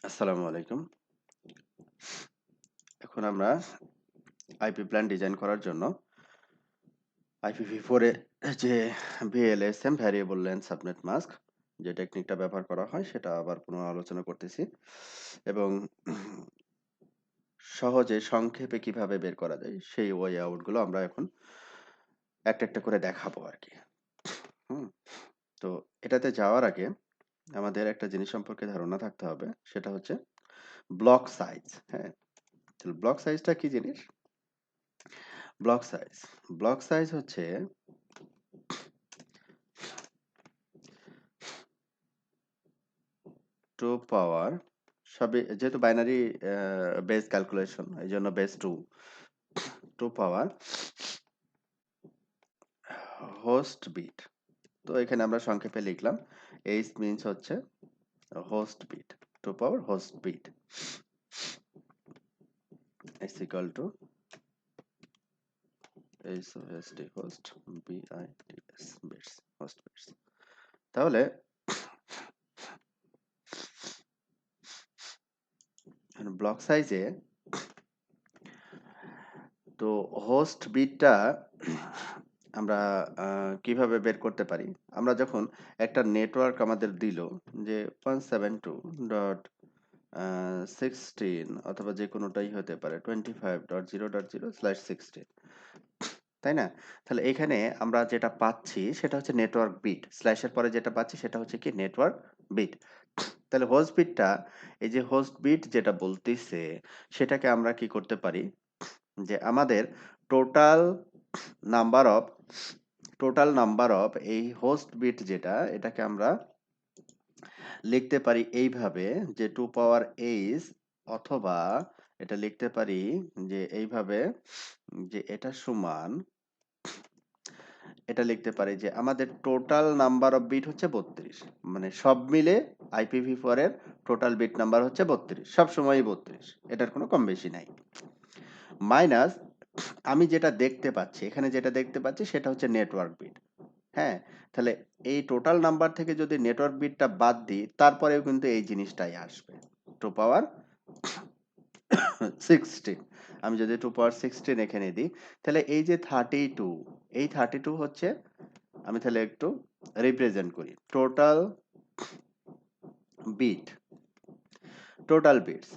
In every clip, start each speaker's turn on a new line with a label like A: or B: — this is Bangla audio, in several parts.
A: আসসালামু আলাইকুম। এখন আমরা আইপি প্ল্যান ডিজাইন করার জন্য IPv4 এ যে VLSM variable length subnet mask যে টেকনিকটা ব্যবহার করা হয় সেটা আবার পুনঃ আলোচনা করতেছি এবং সহজে সংক্ষেপে কিভাবে বের করা যায় সেই ওয়ে আউট গুলো আমরা এখন একটা একটা করে দেখাবো আর কি। হুম, তো এটাতে যাওয়ার আগে আমাদের একটা জিনিস সম্পর্কে ধারণা থাকতে হবে, সেটা হচ্ছে ব্লক সাইজ। হ্যাঁ, তাহলে ব্লক সাইজটা কি জিনিস? ব্লক সাইজ হচ্ছে 2 পাওয়ার, সবই যেহেতু বাইনারি বেস ক্যালকুলেশন এই জন্য বেস 2 পাওয়ার হোস্ট বিট। তো এখানে আমরা সংক্ষেপে লিখলাম এইচ মিনস হচ্ছে host bit, 2 power host bit is equal to HOST host BITS bits, host bits. তাহলে ব্লক সাইজে তো হোস্ট বিটটা আমরা কিভাবে বের করতে পারি? আমরা যখন একটা নেটওয়ার্ক আমাদের দিল যে 172.16 অথবা যে কোনোটাই হতে পারে 25.0.0/16, তাই না? তাহলে এখানে আমরা যেটা পাচ্ছি সেটা হচ্ছে নেটওয়ার্ক বিট। স্ল্যাশের পরে যেটা পাচ্ছি সেটা হচ্ছে কি নেটওয়ার্ক বিট। তাহলে হোস্ট বিটটা, এই যে হোস্ট বিট যেটা বলতিছে সেটাকে আমরা কি করতে পারি, যে আমাদের টোটাল নাম্বার অফ এই হোস্ট বিট যেটা, এটাকে আমরা লিখতে পারি এইভাবে যে 2 পাওয়ার এইচ, অথবা এটা লিখতে পারি যে এইভাবে, যে এটা সমান, এটা লিখতে পারি যে আমাদের টোটাল নাম্বার অফ বিট হচ্ছে 32। মানে সব মিলে IPv4 এর টোটাল বিট নাম্বার হচ্ছে 32, সব সময়ই 32, এটার কোনো কম বেশি নাই। মাইনাস আমি যেটা দেখতে পাচ্ছি, এখানে যেটা দেখতে পাচ্ছি সেটা হচ্ছে নেটওয়ার্ক বিট। হ্যাঁ, তাহলে এই টোটাল নাম্বার থেকে যদি নেটওয়ার্ক বিটটা বাদ দিই তারপরেও কিন্তু এই জিনিসটাই আসবে, 2 পাওয়ার 16। আমি যদি 2 পাওয়ার 16 এখানে দিই তাহলে এই যে 32, এই 32 হচ্ছে, আমি তাহলে একটু রিপ্রেজেন্ট করি বিট টোটাল বিটস,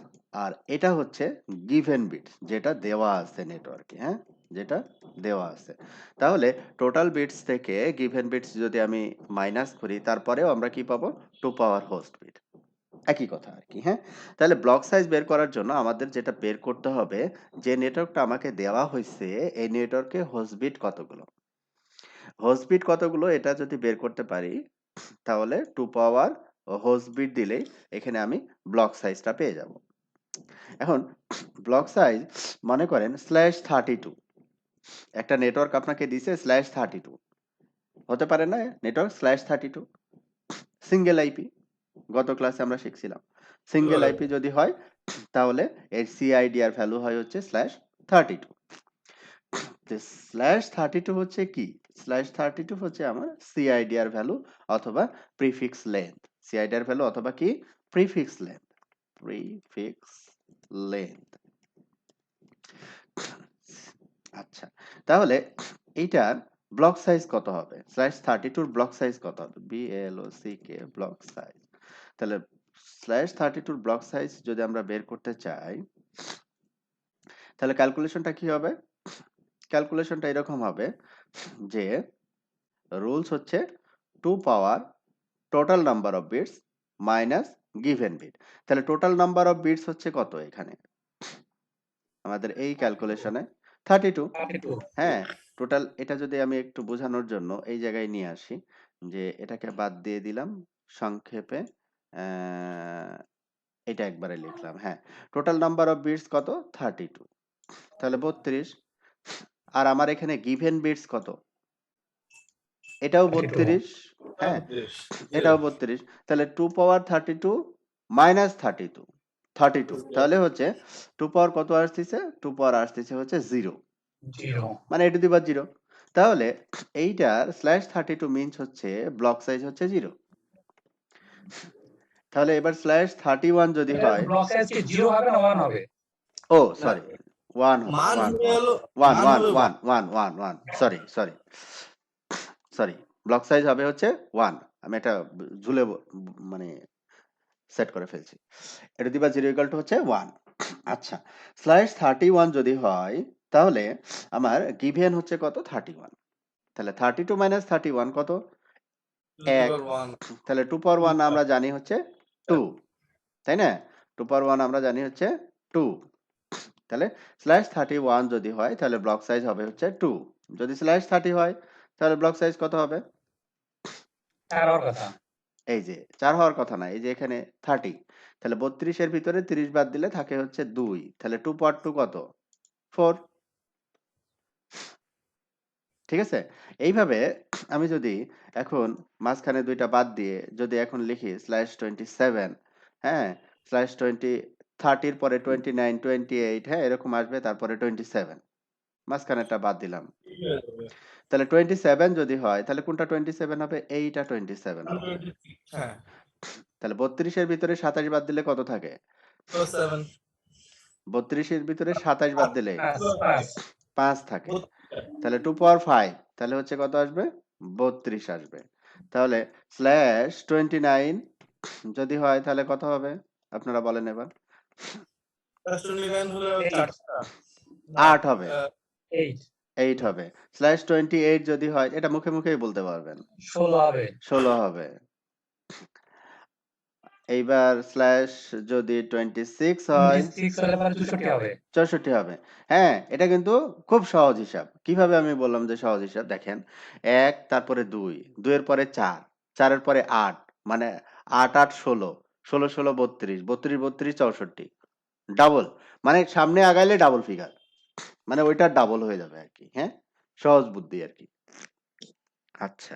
A: আর এটা হচ্ছে গিভেন বিটস যেটা দেওয়া আছে নেটওয়ার্কে। হ্যাঁ, যেটা দেওয়া আছে। তাহলে টোটাল বিটস থেকে গিভেন বিটস যদি আমি মাইনাস করি তারপরেও আমরা কি পাবো, 2 পাওয়ার হোস্ট বিট, একই কথা আর কি। হ্যাঁ, তাহলে ব্লক সাইজ বের করার জন্য আমাদের যেটা বের করতে হবে, যে নেটওয়ার্কটা আমাকে দেওয়া হয়েছে এই নেটওয়ার্কে হোস্ট বিট কতগুলো এটা যদি বের করতে পারি তাহলে 2 পাওয়ার হোস্ট বিট দিলেই এখানে আমি ব্লক সাইজটা পেয়ে যাব। এখন ব্লক সাইজ মনে করেন /32, একটা নেটওয়ার্ক আপনাকে দিছে /32, হতে পারে না নেটওয়ার্ক /32 সিঙ্গেল আইপি, গত ক্লাসে আমরা শিখছিলাম সিঙ্গেল আইপি যদি হয় তাহলে এর সিআইডিআর ভ্যালু হয় হচ্ছে /32। /32 হচ্ছে কি, /32 হচ্ছে আমার সিআইডিআর ভ্যালু অথবা প্রিফিক্স লেন্থ, সিআইডিআর ভ্যালু অথবা কি প্রিফিক্স লেন্থ। আচ্ছা, তাহলে এইটার ব্লক সাইজ কত হবে, /32 ব্লক সাইজ কত হবে, BLOCK ব্লক সাইজ। তাহলে /32 ব্লক সাইজ যদি আমরা বের করতে চাই তাহলে ক্যালকুলেশনটা কি হবে? ক্যালকুলেশনটা এরকম হবে যে রুলস হচ্ছে 2 power total number of bits minus given bit. তাহলে টোটাল নাম্বার অফ বিটস হচ্ছে কত এখানে আমাদের এই ক্যালকুলেশনে 32। হ্যাঁ, টোটাল, এটা যদি আমি একটু বোঝানোর জন্য এই জায়গায় নিয়ে আসি, যে এটাকে বাদ দিয়ে দিলাম সংক্ষেপে, এটা একবারে লিখলাম। হ্যাঁ, টোটাল নাম্বার অফ বিটস কত, 32, তাহলে 32। আর আমার এখানে গিভেন বিটস কত, এটাও 32। হ্যাঁ, এটাও 32। তাহলে 2 পাওয়ার 32 মাইনাস 32, তাহলে হচ্ছে 2 পাওয়ার কত আসতেছে, 2 পাওয়ার আসতেছে হচ্ছে 0, মানে a টু দি পাওয়ার 0। তাহলে এইটার /32 মিনস হচ্ছে ব্লক সাইজ হচ্ছে 0। তাহলে এবার স্ল্যাশ 31 যদি হয়,
B: ব্লক সাইজ কি 0 হবে না 1 হবে?
A: ও সরি 1 হবে,
C: মান
A: 1
C: হলে
A: 1
C: হলো
A: 1
C: মান
A: 1
C: হলো
A: 1 1 1 1 sorry sorry sorry block size হবে হচ্ছে 1। আমি এটা ঝুলে মানে সেট করে ফেলছি। এটা দিবা 0 ইকুয়াল টু হচ্ছে 1। আচ্ছা, স্ল্যাশ 31 যদি হয় তাহলে আমার গিভেন হচ্ছে কত 31। তাহলে 32 মাইনাস 31 কত? 1। তাহলে 2 পাওয়ার 1 আমরা জানি হচ্ছে 2, তাই না? 2 পাওয়ার 1 আমরা জানি হচ্ছে 2। তাহলে স্ল্যাশ 31 যদি হয় তাহলে ব্লক সাইজ হবে হচ্ছে 2। যদি স্ল্যাশ 30 হয় তাহলে ব্লক সাইজ কত হবে?
B: 4 হওয়ার কথা।
A: এই যে 4 হওয়ার কথা না, এই যে এখানে 30। তাহলে 32 এর ভিতরে 30 বাদ দিলে থাকে হচ্ছে 2। তাহলে 2 পাওয়ার 2 কত? 4। ঠিক আছে? এইভাবে আমি যদি এখন মাঝখানে ২ টা বাদ দিয়ে যদি এখন লিখি স্ল্যাশ 27, হ্যাঁ? স্ল্যাশ 30 এর পরে 29, 28, হ্যাঁ? এরকম আসবে, তারপরে 27। মাঝখানেরটা বাদ দিলাম। তাহলে 27 যদি হয় তাহলে কোনটা 27 হবে? এইটা 27 হবে।
C: হ্যাঁ
A: তাহলে 32 এর ভিতরে 27 বাদ দিলে কত থাকে? 32 এর ভিতরে 27 বাদ দিলে
B: 5
A: 5 থাকে। তাহলে 2 পাওয়ার 5 তাহলে হচ্ছে কত আসবে? 32 আসবে। তাহলে স্ল্যাশ 29 যদি হয় তাহলে কত হবে? আপনারা বলেন এবার।
C: 29 হলো
A: 8 হবে।
B: 8
A: 8 হবে। স্ল্যাশ 28 যদি হয়, এটা মুখে মুখেই বলতে পারবেন।
B: 16 হবে।
A: 16 হবে। এইবার স্ল্যাশ যদি 26 হয়
B: 26 হলে পরে 64 হবে।
A: 64 হবে। হ্যাঁ, এটা কিন্তু খুব সহজ হিসাব। কিভাবে আমি বললাম যে সহজ হিসাব? দেখেন, ১ তারপরে ২, ২ এর পরে ৪, ৪ এর পরে ৮, মানে ৮ ৮ ১৬, ১৬ ১৬ ৩২, ৩২ ৩২ ৬৪। ডাবল। মানে সামনে আগাইলে ডাবল ফিগার। মানে ওইটার ডাবল হয়ে যাবে আরকি। হ্যাঁ? সহজ বুদ্ধি আরকি। আচ্ছা।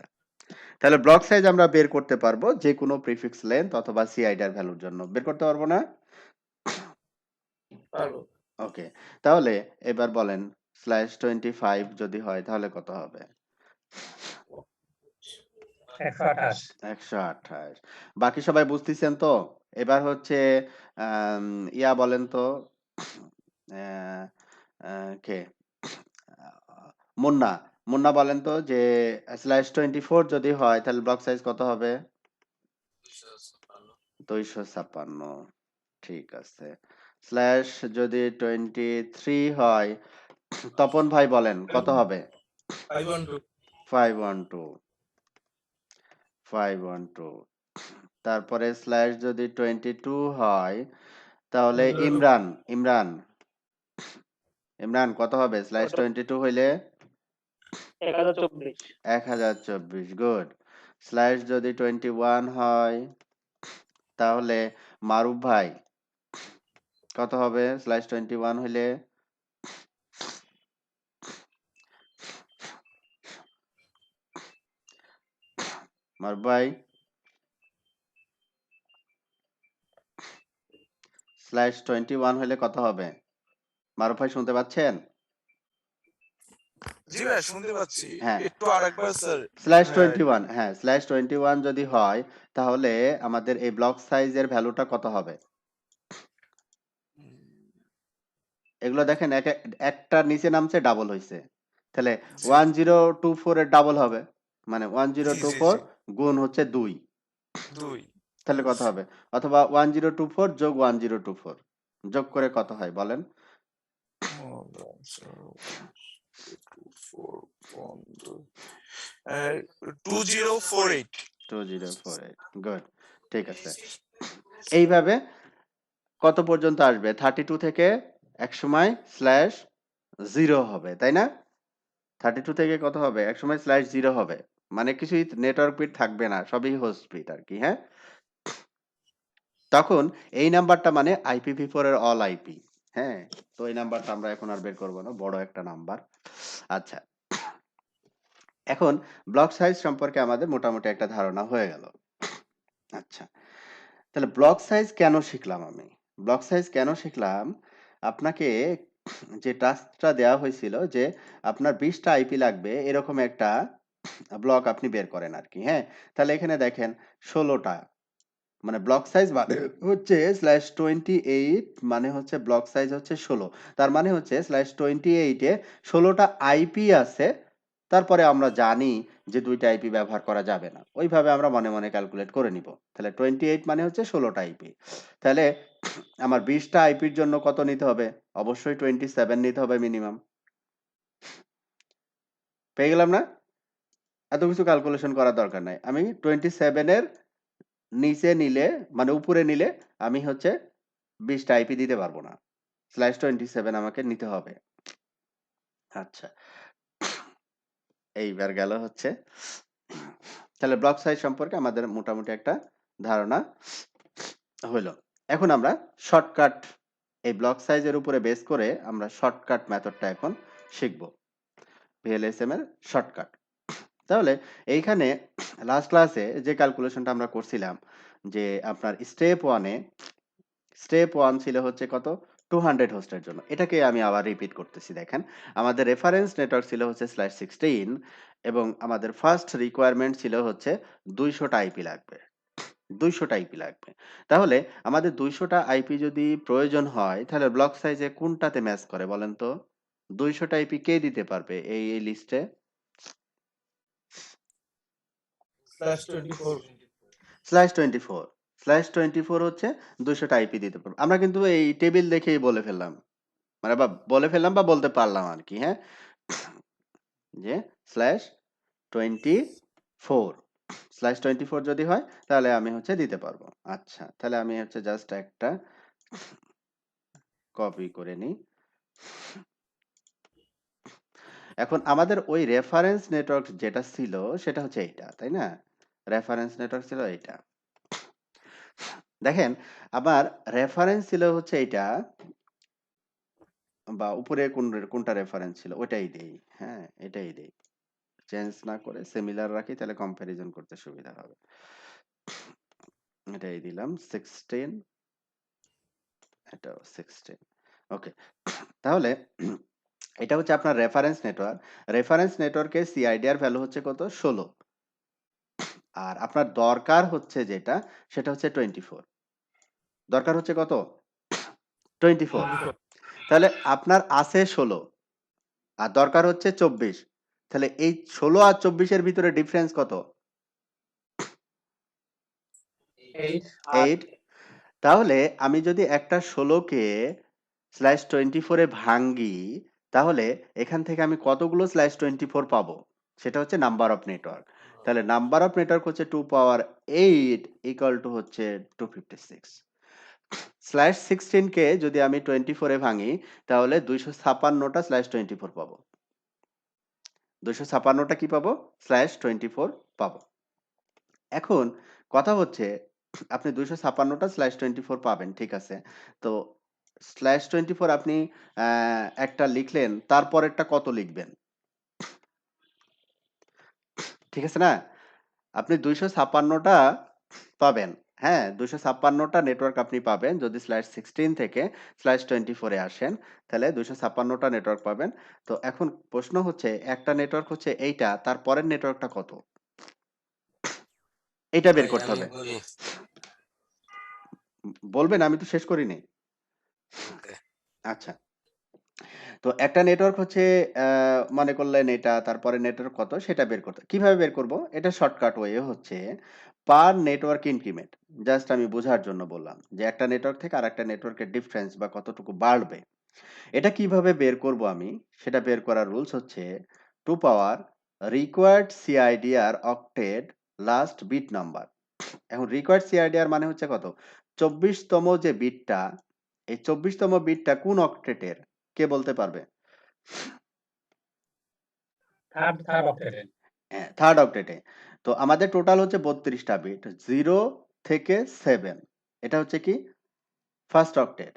A: তাহলে ব্লক সাইজ আমরা বের করতে পারবো যেকোনো প্রিফিক্স লেন্থ অথবা সিআইডি ভ্যালুর জন্য। বের করতে পারবো না?
C: পারবো।
A: ওকে। তাহলে এবার বলেন স্ল্যাশ 25 যদি হয় তাহলে কত হবে?
B: 128
A: 128। বাকি সবাই বুঝতেছেন তো? এবার হচ্ছে আম ইয়া বলেন তো অ্যা অ্যা কে? মুন্না। মুন্না বলেন তো যে স্ল্যাশ 24 যদি হয় তাহলে ব্লক সাইজ কত হবে? 256। ঠিক আছে। স্ল্যাশ যদি 23 হয়, তপন ভাই বলেন কত হবে?
C: 512
A: 512 512। তারপরে স্ল্যাশ যদি 22 হয় তাহলে ইমরান ইমরান ইমরান কত হবে? স্ল্যাশ 22 হইলে
D: 1024
A: 1024। গুড। স্ল্যাশ যদি 21 হয় তাহলে মারুফ ভাই কত হবে? স্ল্যাশ 21 হইলে মারুফ ভাই স্ল্যাশ 21 হইলে কত হবে? মারুফ ভাই শুনতে পাচ্ছেন?
C: জি ভাই শুনতে পাচ্ছি।
A: হ্যাঁ।
C: একটু আরেকবার স্যার।
A: স্ল্যাশ
C: হ্যাঁ
A: 21, হ্যাঁ, স্ল্যাশ 21 যদি হয় তাহলে আমাদের এই ব্লক সাইজের ভ্যালুটা কত হবে? এগুলো দেখেন একটার নিচে নামছে ডাবল হইছে। তাহলে
C: জি
A: 1024 এর ডাবল হবে। মানে
C: জি জি
A: 1024
C: জি
A: গুণ হচ্ছে 2।
C: 2
A: তাহলে কত হবে? অথবা 1024 যোগ 1024 যোগ করে কত হয় বলেন?
C: 2048
A: 2048। গুড। ঠিক আছে। এইভাবে কত পর্যন্ত আসবে? 32 থেকে একসময় স্ল্যাশ 0 হবে, তাই না? 32 থেকে কত হবে? একসময় স্ল্যাশ 0 হবে। মানে কিছুই নেটওয়ার্ক বিট থাকবে না। সবই হোস্ট বিট আরকি, হ্যাঁ? তখন এই নাম্বারটা মানে IPv4 এর অল আইপি। হ্যাঁ? তো এই নাম্বারটা আমরা এখন আর বের করব না। বড় একটা নাম্বার। আচ্ছা। এখন ব্লক সাইজ সম্পর্কে আমাদের মোটামুটি একটা ধারণা হয়ে গেল। আচ্ছা। তাহলে ব্লক সাইজ কেন শিখলাম আমি? ব্লক সাইজ কেন শিখলাম? আপনাকে যে টাস্কটা দেওয়া হয়েছিল যে আপনার 20 টা আইপি লাগবে এরকম একটা ব্লক আপনি বের করেন আরকি, হ্যাঁ? তাহলে এখানে দেখেন 16 টা। মানে ব্লক সাইজ মানে হচ্ছে /28 মানে হচ্ছে ব্লক সাইজ হচ্ছে 16। তার মানে হচ্ছে /28 এ 16টা আইপি আছে। তারপরে আমরা জানি যে 2টা আইপি ব্যবহার করা যাবে না। ওইভাবে আমরা মনে, মনে ক্যালকুলেট করে নিব। তাহলে 28 মানে হচ্ছে 16টা আইপি। তাহলে আমার 20টা আইপির জন্য কত নিতে হবে? অবশ্যই 27 নিতে হবে মিনিমাম। পেয়ে গেলাম না? এত কিছু ক্যালকুলেশন করার দরকার নাই। আমি 27 এর নিচে নিলে মানে উপরে নিলে আমি হচ্ছে 20টা আইপি দিতে পারবো না। /27 আমাকে নিতে হবে। আচ্ছা। এইবার গেল হচ্ছে তাহলে ব্লক সাইজ সম্পর্কে আমাদের মোটামুটি একটা ধারণা হইলো। এখন আমরা শর্টকাট এই ব্লক সাইজের উপরে বেস করে আমরা শর্টকাট মেথডটা এখন শিখব। VLSM এর শর্টকাট। তাহলে এইখানে লাস্ট ক্লাসে যে ক্যালকুলেশনটা আমরা করছিলাম যে আপনার স্টেপ 1 ছিল হচ্ছে কত 200 হোস্টের জন্য। এটাকে আমি আবার রিপিট করতেছি দেখেন। আমাদের রেফারেন্স নেটওয়ার্ক ছিল হচ্ছে /16 এবং আমাদের ফার্স্ট রিকোয়ারমেন্ট ছিল হচ্ছে 200টা আইপি লাগবে। 200টা আইপি লাগবে। তাহলে আমাদের 200টা আইপি যদি প্রয়োজন হয় তাহলে ব্লক সাইজে কোনটাতে ম্যাচ করে বলেন তো? 200টা আইপি কে দিতে পারবে এই লিস্টে?
C: /24
A: /24 /24 হচ্ছে 200টা আইপি দিতে পারবে। আমরা কিন্তু এই টেবিল দেখেই বলে ফেললাম। মানে বলে ফেললাম বা বলতে পারলাম আর কি, হ্যাঁ? যে /24 /24 যদি হয় তাহলে আমি হচ্ছে দিতে পারবো। আচ্ছা, তাহলে আমি হচ্ছে জাস্ট একটা কপি করে নিই। এখন আমাদের ওই রেফারেন্স নেটওয়ার্ক যেটা ছিল সেটা হচ্ছে এইটা, তাই না? রেফারেন্স নেটওয়ার্ক ছিল এইটা। দেখেন, আমার রেফারেন্স ছিল হচ্ছে এইটা বা উপরে কোনটা রেফারেন্স ছিল ওটাই দেই। হ্যাঁ, এটাই দেই। চেঞ্জ না করে সিমিলার রাখি তাহলে কম্পারিজন করতে সুবিধা হবে। এটাই দিলাম 16, এটাও 16। ওকে। তাহলে এটা হচ্ছে আপনার রেফারেন্স নেটওয়ার্ক। রেফারেন্স নেটওয়ার্কের সিআইডিআর ভ্যালু হচ্ছে কত 16। আর আপনার দরকার হচ্ছে যেটা সেটা হচ্ছে 24। দরকার হচ্ছে কত 24। তাহলে আপনার আছে 16 আর দরকার হচ্ছে 24। তাহলে এই 16 আর 24 ভিতরে ডিফারেন্স কত?
B: 8
A: 8। তাহলে আমি যদি একটা 16কে /24 এ ভাঙ্গি তাহলে এখান থেকে আমি কতগুলো /24 পাবো? সেটা হচ্ছে নাম্বার অফ নেটওয়ার্ক। তাহলে নাম্বার অফ নেটওয়ার্ক হচ্ছে 2 পাওয়ার 8 ইকুয়াল টু হচ্ছে 256। /16 কে যদি আমি 24 এ ভাঙি তাহলে 256টা /24 পাবো। 256টা কি পাবো? /24 পাবো। এখন কথা হচ্ছে আপনি 256টা /24 পাবেন, ঠিক আছে। তো /24 আপনি একটা লিখলেন, তারপরেরটা কত লিখবেন? ঠিক আছে না? আপনি 256টা পাবেন। হ্যাঁ, 256টা নেটওয়ার্ক আপনি পাবেন যদি /16 থেকে /24 এ আসেন, তাহলে 256টা নেটওয়ার্ক পাবেন। তো এখন প্রশ্ন হচ্ছে একটা নেটওয়ার্ক হচ্ছে এইটা, তার পরের নেটওয়ার্কটা কত? এইটা বের
C: ভাই
A: করতে
C: আমি
A: হবে।
C: বলি
A: বলবেন? আমি তো শেষ করিনি।
C: ওকে
A: আচ্ছা। তো একটা নেটওয়ার্ক হচ্ছে মনে করলেন এটা, তারপরে নেটওয়ার্ক কত সেটা বের করতে। কিভাবে বের করব? এটা শর্টকাট ওয়ে হচ্ছে পার নেটওয়ার্ক ইনক্রিমেন্ট। জাস্ট আমি বোঝার জন্য বললাম যে একটা নেটওয়ার্ক থেকে আরেকটা নেটওয়ার্কের ডিফারেন্স বা কতটুকু বাড়বে। এটা কিভাবে বের করব আমি? সেটা বের করার রুলস হচ্ছে 2 power required CIDR octet last bit number. এখন রিকোয়ার্ড সিআইডিআর মানে হচ্ছে কত? 24তম যে বিটটা, এই 24তম বিটটা কোন অক্টেটের? কে বলতে পারবে?
B: থার্ড অক্টেটে
A: হ্যাঁ, থার্ড অক্টেটে। তো আমাদের টোটাল হচ্ছে 32টা বিট 0 থেকে 7। এটা হচ্ছে কি ফার্স্ট অক্টেট।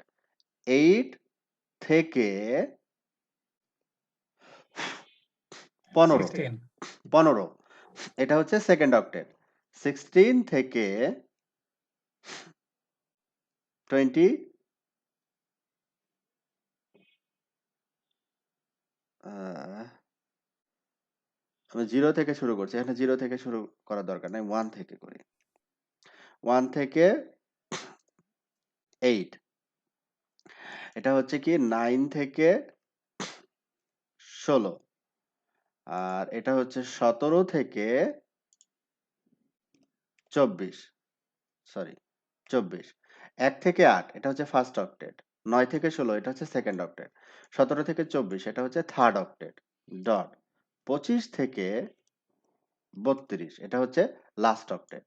A: 8 থেকে 15
B: 16
A: 15 এটা হচ্ছে সেকেন্ড অক্টেট। 16 থেকে 20 আমি 0 থেকে শুরু করছি। এখানে 0 থেকে শুরু করার দরকার নাই, 1 থেকে করি। 1 থেকে 8, এটা হচ্ছে কি 9 থেকে 16, আর এটা হচ্ছে 17 থেকে 24, সরি 24, 1 থেকে 8 এটা হচ্ছে ফার্স্ট অক্টেট, 9 থেকে 16 এটা হচ্ছে সেকেন্ড অক্টেট, 17 থেকে 24 এটা হচ্ছে থার্ড অক্টেট, ডট 25 থেকে 32 এটা হচ্ছে লাস্ট অক্টেট।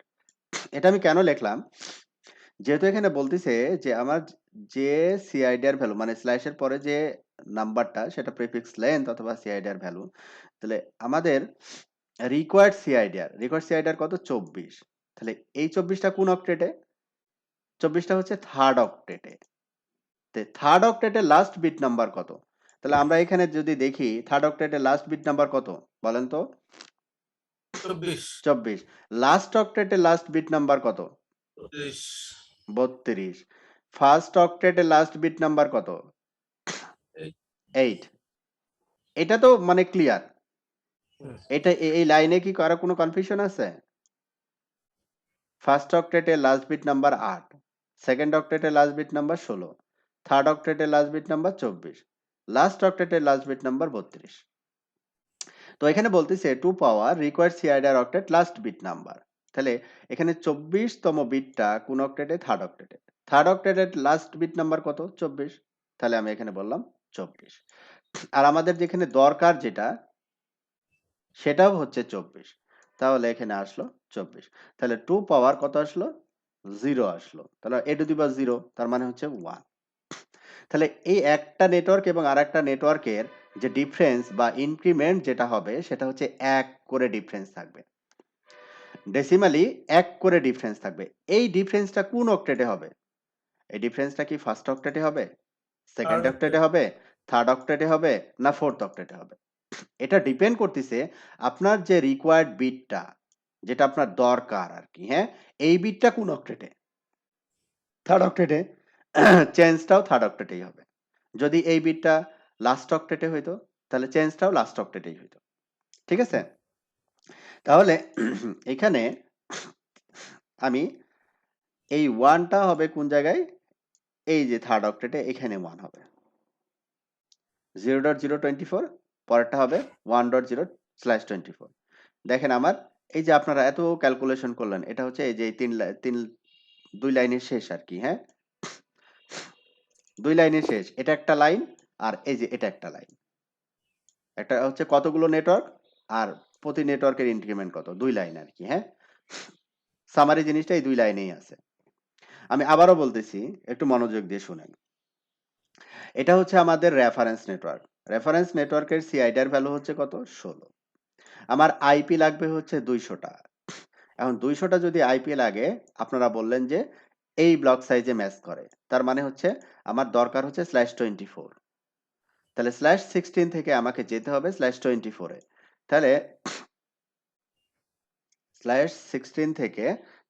A: এটা আমি কেন লিখলাম, যেহেতু এখানে বলতেছে যে আমার যে সিআইডিআর ভ্যালু মানে স্ল্যাশের পরে যে নাম্বারটা সেটা প্রিফিক্স লেন্থ অথবা সিআইডিআর ভ্যালু, তাহলে আমাদের রিকোয়ার্ড সিআইডিআর কত 24, তাহলে এই 24টা কোন অক্টেটে, 24টা হচ্ছে থার্ড অক্টেটে, থার্ড অক্টেটের লাস্ট বিট নাম্বার কত, তাহলে আমরা এখানে যদি দেখি থার্ড অক্টেটের লাস্ট বিট নাম্বার কত বলেন তো,
C: 24
A: 24, লাস্ট অক্টেটের লাস্ট বিট নাম্বার কত,
C: 32
A: 32, ফার্স্ট অক্টেটের লাস্ট বিট নাম্বার কত, 8, এটা তো মানে ক্লিয়ার,
C: হুম।
A: এটা এই লাইনে কি কারো কোনো কনফিউশন আছে, ফার্স্ট অক্টেটের লাস্ট বিট নাম্বার 8, সেকেন্ড অক্টেটের লাস্ট বিট নাম্বার 16, থার্ড অক্টেটের লাস্ট বিট নাম্বার 24, লাস্ট অক্টেটের লাস্ট বিট নাম্বার 32। তো এখানে বলতেছে two power required CIDR octet last bit number, তাহলে এখানে 24তম বিটটা কোন অক্টেটে, থার্ড অক্টেটের লাস্ট বিট নাম্বার কত 24, তাহলে আমি এখানে বললাম 24, আর আমাদের যেখানে দরকার যেটা সেটাও হচ্ছে 24, তাহলে এখানে আসলো 24, তাহলে টু পাওয়ার কত আসলো 0 আসলো, তাহলে এ টু দি পাওয়ার 0 তার মানে হচ্ছে 1, তাহলে এই একটা নেটওয়ার্ক এবং আরেকটা নেটওয়ার্কের যে ডিফারেন্স বা ইনক্রিমেন্ট যেটা হবে সেটা হচ্ছে 1 করে ডিফারেন্স থাকবে, ডেসিমালি 1 করে ডিফারেন্স থাকবে, এই ডিফারেন্সটা কোন অক্টেটে হবে, এই ডিফারেন্সটা কি ফার্স্ট অক্টেটে হবে, সেকেন্ড
C: Third
A: অক্টেটে হবে, থার্ড অক্টেটে হবে না ফোর্থ অক্টেটে হবে, এটা ডিপেন্ড করতেছে আপনার যে রিকোয়ার্ড বিটটা যেটা আপনার দরকার আর কি, হ্যাঁ এই বিটটা কোন অক্টেটে, থার্ড অক্টেটে, চেঞ্জটাও থার্ড অক্টেটেই হবে, যদি এই বিটটা লাস্ট অক্টেটে হইতো তাহলে চেঞ্জটাও লাস্ট অক্টেটেই হইতো, ঠিক আছে, তাহলে এখানে আমি এই ওয়ানটা হবে কোন জায়গায়, এই যে থার্ড অক্টেটে এখানে 1 হবে, 0.024, পরেরটা হবে 1.0/24, দেখেন আমার এই যে আপনারা এত ক্যালকুলেশন করলেন এটা হচ্ছে এই যে এই দুই লাইনের শেষ আর কি, হ্যাঁ 2 লাইনের শেষ, এটা একটা লাইন আর এই যে এটা একটা লাইন, একটা হচ্ছে কতগুলো নেটওয়ার্ক আর প্রতি নেটওয়ার্কের ইনক্রিমেন্ট কত, 2 লাইন আর কি, হ্যাঁ সামারি জিনিসটা এই 2 লাইনেই আছে, আমি আবারও বলতেছি একটু মনোযোগ দিয়ে শুনেন, এটা হচ্ছে আমাদের রেফারেন্স নেটওয়ার্কের সিআইডিআর ভ্যালু হচ্ছে কত 16, আমার আইপি লাগবে হচ্ছে 200টা, এখন 200টা যদি আইপি লাগে আপনারা বললেন যে এই ব্লক সাইজে ম্যাচ করে, তার মানে হচ্ছে আমার দরকার হচ্ছে /24, তাহলে /16 থেকে আমাকে যেতে হবে /24 এ, তাহলে /16 থেকে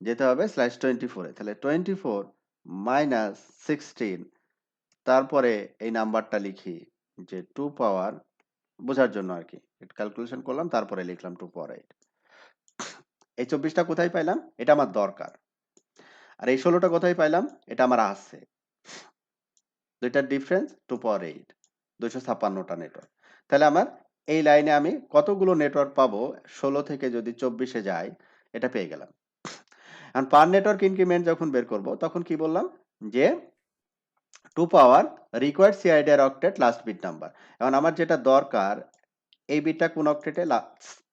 A: যেতে হবে /24 এ, তাহলে 24 মাইনাস 16, তারপরে এই নাম্বারটা লিখি যে 2 পাওয়ার, বোঝার জন্য আর কি একটু ক্যালকুলেশন করলাম তারপরে লিখলাম 2 পাওয়ার 8, এই 24টা কোথায় পাইলাম, এটা আমার দরকার, আর এই 16টা কোথায় পাইলাম, এটা আমার আছে, দুইটার ডিফারেন্স 2 পাওয়ার 8, 256টা নেটওয়ার্ক, তাহলে আমার এই লাইনে আমি কতগুলো নেটওয়ার্ক পাবো 16 থেকে যদি 24-এ যাই, এটা পেয়ে গেলাম, এখন পার নেটওয়ার্ক ইনক্রিমেন্ট যখন বের করব তখন কি বললাম যে 2 power required CIDR octet last bit number, এখন আমার যেটা দরকার এই বিটটা কোন অক্টেটে,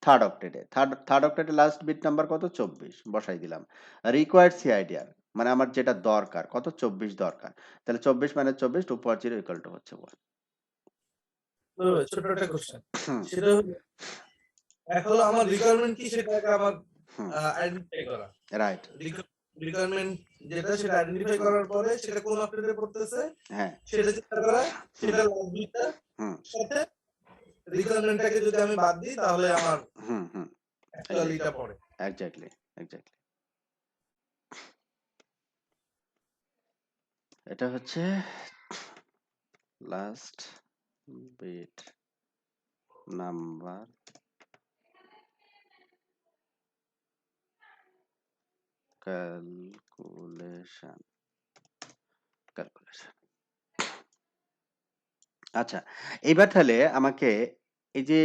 A: থার্ড অক্টেটে লাস্ট বিট নাম্বার কত 24 বসাই দিলাম, রিকোয়ার্ড সিআইডিআর মানে আমার যেটা দরকার কত 24 দরকার, তাহলে 24 - 24 2 পাওয়ার 0 ইকুয়াল টু হচ্ছে 1,
C: ছোট একটা কোশ্চেন,
A: হুম
C: সেটা হলো এক হলো আমার রিকোয়ারমেন্ট কি সেটাকে আমার
A: হুম
C: আইডেন্টিফাই করা,
A: রাইট,
C: রিকোয়ারমেন্ট যেটা সেটা আইডেন্টিফাই করার পরে সেটা কোন অক্টেটে পড়তেছে
A: হ্যাঁ
C: সেটা চিন্তা করা, সেটা লাস্ট বিটটা
A: হুম
C: সাথে রিকোয়ারমেন্টটাকে যদি আমি বাদ দিই তাহলে আমার
A: হুম হুম
C: অ্যাকচুয়ালি এটা পড়ে।
A: এক্স্যাক্টলি, এটা হচ্ছে last bit number calculation calculation আচ্ছা, এইবার তাহলে আমাকে এই যে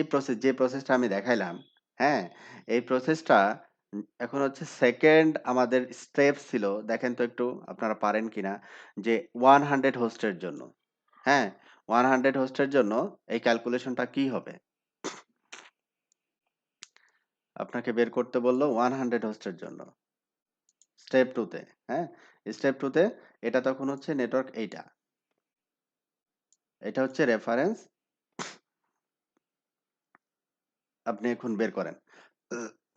A: প্রসেসটা আমি দেখাইলাম, হ্যাঁ? এই প্রসেসটা এখন হচ্ছে সেকেন্ড আমাদের স্টেপ ছিল। দেখেন তো একটু আপনারা পারেন কিনা যে 100 হোস্টের জন্য, হ্যাঁ? 100 হোস্টের জন্য এই ক্যালকুলেশনটা কি হবে? আপনাকে বের করতে বলল 100 হোস্টের জন্য। স্টেপ 2 তে, হ্যাঁ? স্টেপ 2 তে এটা তখন হচ্ছে নেটওয়ার্ক এইটা। এটা হচ্ছে রেফারেন্স। আপনি এখন বের করেন।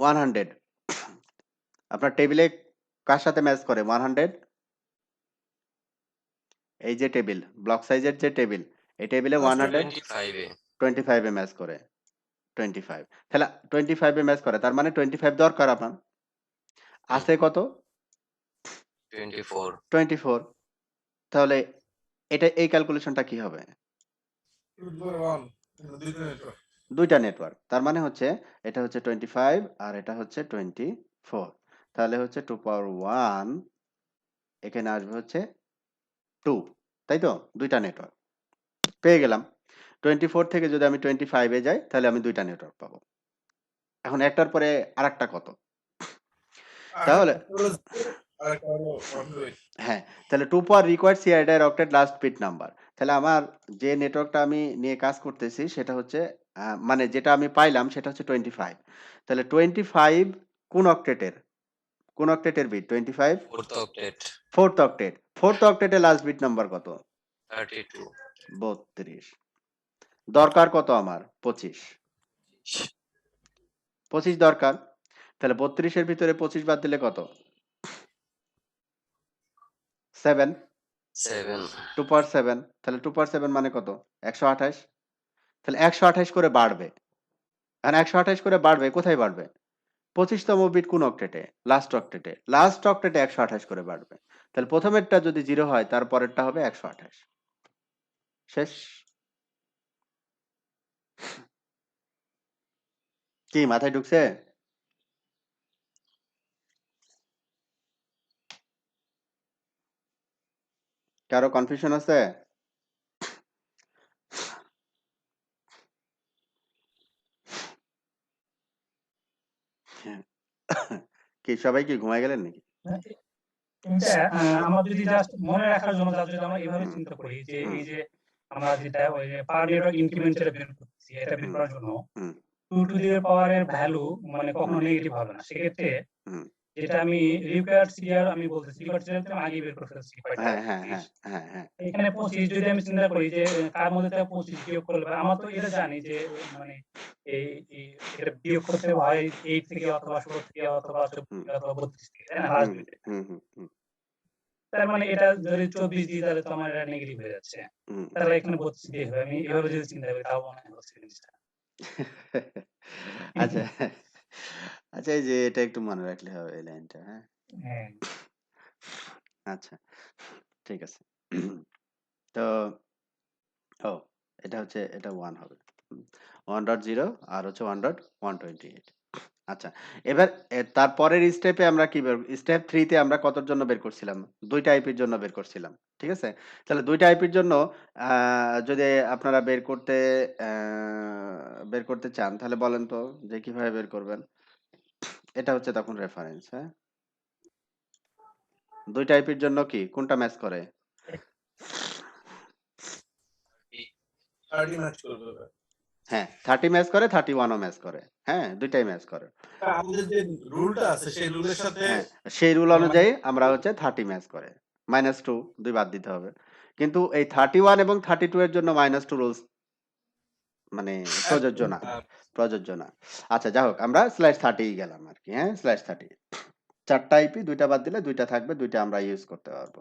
A: 100 আপনার টেবিলে কার সাথে ম্যাচ করে 100? এই যে টেবিল, ব্লক সাইজের যে টেবিল, এই টেবিলে 100 25 এ ম্যাচ করে। 25 তাহলে 25 এ ম্যাচ করে, তার মানে 25 দরকার আপনার। আছে কত? 24 তাহলে এটা এই ক্যালকুলেশনটা কি হবে?
C: 2/1 দুইটা নেটওয়ার্ক।
A: দুইটা নেটওয়ার্ক, তার মানে হচ্ছে এটা হচ্ছে 25 আর এটা হচ্ছে 24, তাহলে হচ্ছে 2 পাওয়ার 1 এখানে আসবে হচ্ছে 2, তাই তো? দুইটা নেটওয়ার্ক পেয়ে গেলাম। 24 থেকে যদি আমি 25 এ যাই তাহলে আমি দুইটা নেটওয়ার্ক পাবো। এখন একটার পরে আরেকটা কত? তাহলে
C: একটা হলো 0 আরেকটা হলো 128
A: হ্যাঁ, তাহলে 2 power required CI octet last bit number. তাহলে আমার যে নেটওয়ার্কটা আমি নিয়ে কাজ করতেছি সেটা হচ্ছে মানে যেটা আমি পাইলাম সেটা হচ্ছে 25। তাহলে 25 কোন অক্টেটের? কোন অক্টেটের বিট? 25 4th অক্টেট। 4th অক্টেটের লাস্ট বিট নাম্বার কত? 32। দরকার কত আমার? 25। 25 দরকার। তাহলে 32 এর ভিতরে 25 বাদ দিলে কত? 7। 2 পাওয়ার 7। তাহলে 2 পাওয়ার 7 মানে কত? 128। তাহলে 128 করে বাড়বে। এখন 128 করে বাড়বে, কোথায় বাড়বে? 25 তম বিট কোন অক্টেটে? লাস্ট অক্টেটে। লাস্ট অক্টেটে 128 করে বাড়বে। তাহলে প্রথমেরটা যদি 0 হয় তার পরেরটা হবে 128। শেষ। কি মাথায় ঢুকছে? কারো কনফিউশন আছে? কি সবাই কি ঘুমায় গেলেন নাকি?
B: এটা আমরা যদি জাস্ট মনে রাখার জন্য যদি আমরা এভাবে চিন্তা করি যে এই যে আমরা যেটা ওই যে পাওয়ার নেটওয়ার্ক ইনক্রিমেন্ট যেটা বের করতেছি এটা বের
A: হুম,
B: করার জন্য
A: হুম,
B: 2 টু দি পাওয়ার এর ভ্যালু মানে কখনো নেগেটিভ হবে না। সেক্ষেত্রে
A: হুম।
B: যেটা আমি রিকোয়ার্ড সিরিয়াল আমি বলতেছি রিকোয়ার্ড সিরিয়াল আমি আগে বের করে ফেলছি কয়টা
A: হ্যাঁ, হ্যাঁ,
B: 25
A: হ্যাঁ, হ্যাঁ, হ্যাঁ।
B: এখানে 25 যদি আমি চিন্তা করি যে কার মধ্যে থেকে 25 বিয়োগ করলে বা আমরা তো এটা জানি যে মানে এই এই এটা বিয়োগ করতে হয় 8 থেকে অথবা 16 থেকে অথবা 24
A: হুম,
B: থেকে অথবা 32 থেকে, তাই না?
A: হুম,
B: লাস্ট বিটে।
A: হুম, হুম, হুম,
B: তার মানে এটা যদি 24 দিই তাহলে তো আমার এটা নেগেটিভ হয়ে যাচ্ছে।
A: হুম।
B: তাহলে এখানে 32 দিয়ে হবে। আমি এভাবে যদি চিন্তা করি তাও মনে হচ্ছে জিনিসটা।
A: আচ্ছা, আচ্ছা এই যে এটা একটু মনে রাখলে হবে এই লাইনটা, হ্যাঁ?
B: হ্যাঁ।
A: আচ্ছা, ঠিক আছে। তো ও এটা হচ্ছে এটা 1 হবে। 1.0 আর হচ্ছে 1.128। আচ্ছা, এবার তারপরের স্টেপে আমরা কি স্টেপ 3 তে আমরা কতর জন্য বের করছিলাম? 2টা আইপির জন্য বের করছিলাম। ঠিক আছে? তাহলে 2টা আইপির জন্য যদি আপনারা বের করতে চান তাহলে বলেন তো যে কিভাবে বের করবেন? এটা হচ্ছে তখন রেফারেন্স, হ্যাঁ? 2টা আইপির জন্য কি কোনটা ম্যাচ করে?
C: 30 ম্যাচ করবে ওরা।
A: হ্যাঁ, 30 ম্যাচ করে, 31 ও ম্যাচ করে। হ্যাঁ, 2টাই ম্যাচ করে।
C: আমাদের যে রুলটা আছে সেই রুলের সাথে
A: হ্যাঁ, সেই রুল অনুযায়ী আমরা হচ্ছে 30 ম্যাচ করে। -2 2 বাদ দিতে হবে। কিন্তু এই 31 এবং 32 এর জন্য -2 রুলস মানে প্রযোজ্য না। প্রযোজ্য না। আচ্ছা যা হোক আমরা /30 গেলাম আরকি, হ্যাঁ? /30 4টা আইপি 2টা বাদ দিলে 2টা থাকবে, 2টা আমরা ইউজ করতে পারবো।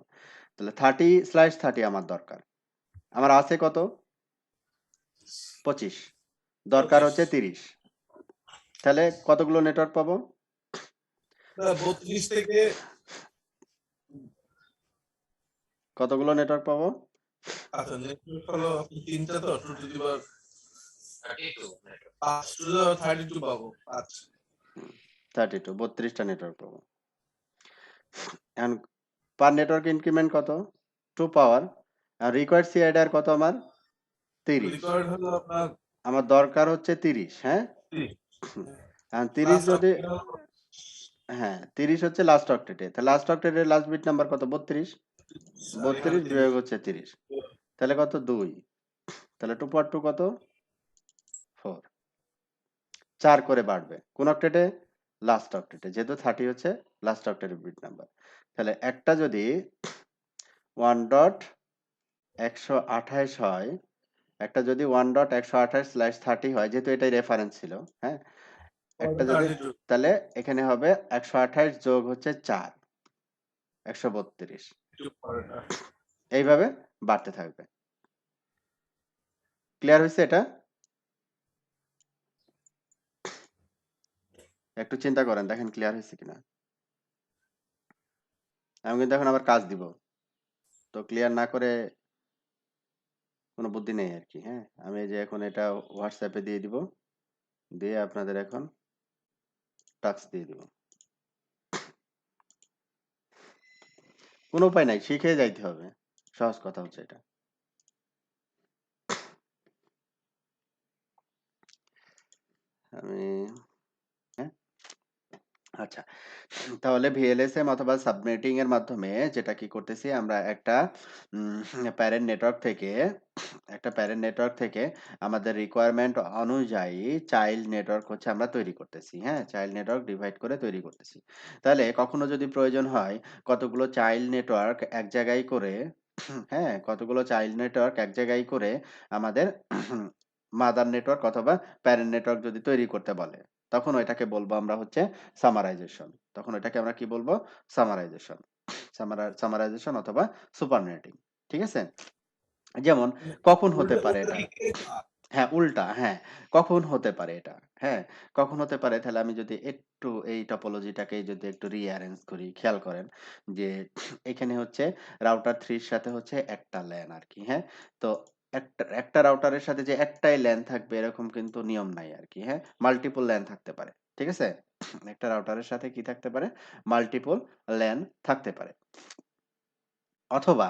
A: তাহলে 30/30 আমার দরকার। আমার আছে কত? 25 দরকার হচ্ছে 30। তাহলে কতগুলো নেটওয়ার্ক পাবো?
C: 32 থেকে
A: কতগুলো নেটওয়ার্ক পাবো?
C: আচ্ছা নেটওয়ার্ক হলো আপনি 3টা তো 2 to the power 5 to the পাওয়ার 32 পাবো। 5
A: 32 32টা নেটওয়ার্ক পাবো। এখন পার নেটওয়ার্ক ইনক্রিমেন্ট কত? 2 পাওয়ার। আর রিকোয়ার্ড সিআইডি কত আমার? 30।
C: রিকোয়ার্ড হলো আপনার
A: আমার দরকার হচ্ছে 30, হ্যাঁ?
C: 30
A: এখন 30
C: লাস্ট
A: যদি হ্যাঁ, 30 হচ্ছে লাস্ট অক্টেটে। তাহলে লাস্ট অক্টেটের লাস্ট বিট নাম্বার কত? 32। 32 বিয়োগ হচ্ছে 30। তাহলে কত? 2। তাহলে 2 পাওয়ার 2 কত? 4। 4 করে বাড়বে। কোন অক্টেটে? লাস্ট অক্টেটে। যেহেতু 30 হচ্ছে লাস্ট অক্টেটের বিট নাম্বার। তাহলে একটা যদি 1.128 হয়, একটা যদি 1.128/30 হয়, যেহেতু এটাই রেফারেন্স ছিল, হ্যাঁ? একটা যদি
C: 32
A: তাহলে এখানে হবে 128 যোগ হচ্ছে 4, 132। এইভাবে বাড়তে থাকবে। ক্লিয়ার হইছে এটা? একটু চিন্তা করেন, দেখেন ক্লিয়ার হইছে কিনা। আমি কিন্তু এখন আবার কাজ দিব। তো ক্লিয়ার না করে কোনো বুদ্ধি নেই আরকি, হ্যাঁ? আমি এই যে এখন এটা WhatsApp এ দিয়ে দিব। দিয়ে আপনাদের এখন টাস্ক দিয়ে দিব। কোনো উপায় নাই, শিখে যাইতে হবে। সহজ কথা হচ্ছে এটা। আমি হ্যাঁ? আচ্ছা। তাহলে VLSM অথবা সাবনেটিং এর মাধ্যমে যেটা কি করতেছি আমরা একটা প্যারেন্ট নেটওয়ার্ক থেকে আমাদের রিকোয়ারমেন্ট অনুযায়ী চাইল্ড নেটওয়ার্ক হচ্ছে আমরা তৈরি করতেছি। হ্যাঁ? চাইল্ড নেটওয়ার্ক ডিভাইড করে তৈরি করতেছি। তাহলে কখনো যদি প্রয়োজন হয় কতগুলো চাইল্ড নেটওয়ার্ক এক জায়গায় করে হ্যাঁ? কতগুলো চাইল্ড নেটওয়ার্ক এক জায়গায় করে আমাদের মাদার নেটওয়ার্ক অথবা প্যারেন্ট নেটওয়ার্ক যদি তৈরি করতে বলে, তখন ওইটাকে বলবো আমরা হচ্ছে সামারাইজেশন। তখন ওইটাকে আমরা কি বলবো? সামারাইজেশন। সামারাইজেশন অথবা সুপারনেটিং। ঠিক আছে? যেমন কখন হতে পারে এটা? হ্যাঁ, উল্টা, হ্যাঁ। কখন হতে পারে এটা? হ্যাঁ, কখন হতে পারে? তাহলে আমি যদি একটু এই টপোলজিটাকে যদি একটু রিঅ্যারেঞ্জ করি, খেয়াল করেন যে এখানে হচ্ছে রাউটার 3 এর সাথে হচ্ছে একটা LAN আরকি, হ্যাঁ? তো একটা রাউটারের সাথে যে একটাই LAN থাকবে এরকম কিন্তু নিয়ম নাই আরকি, হ্যাঁ? মাল্টিপল LAN থাকতে পারে। ঠিক আছে? একটা রাউটারের সাথে কি থাকতে পারে? মাল্টিপল LAN থাকতে পারে। অথবা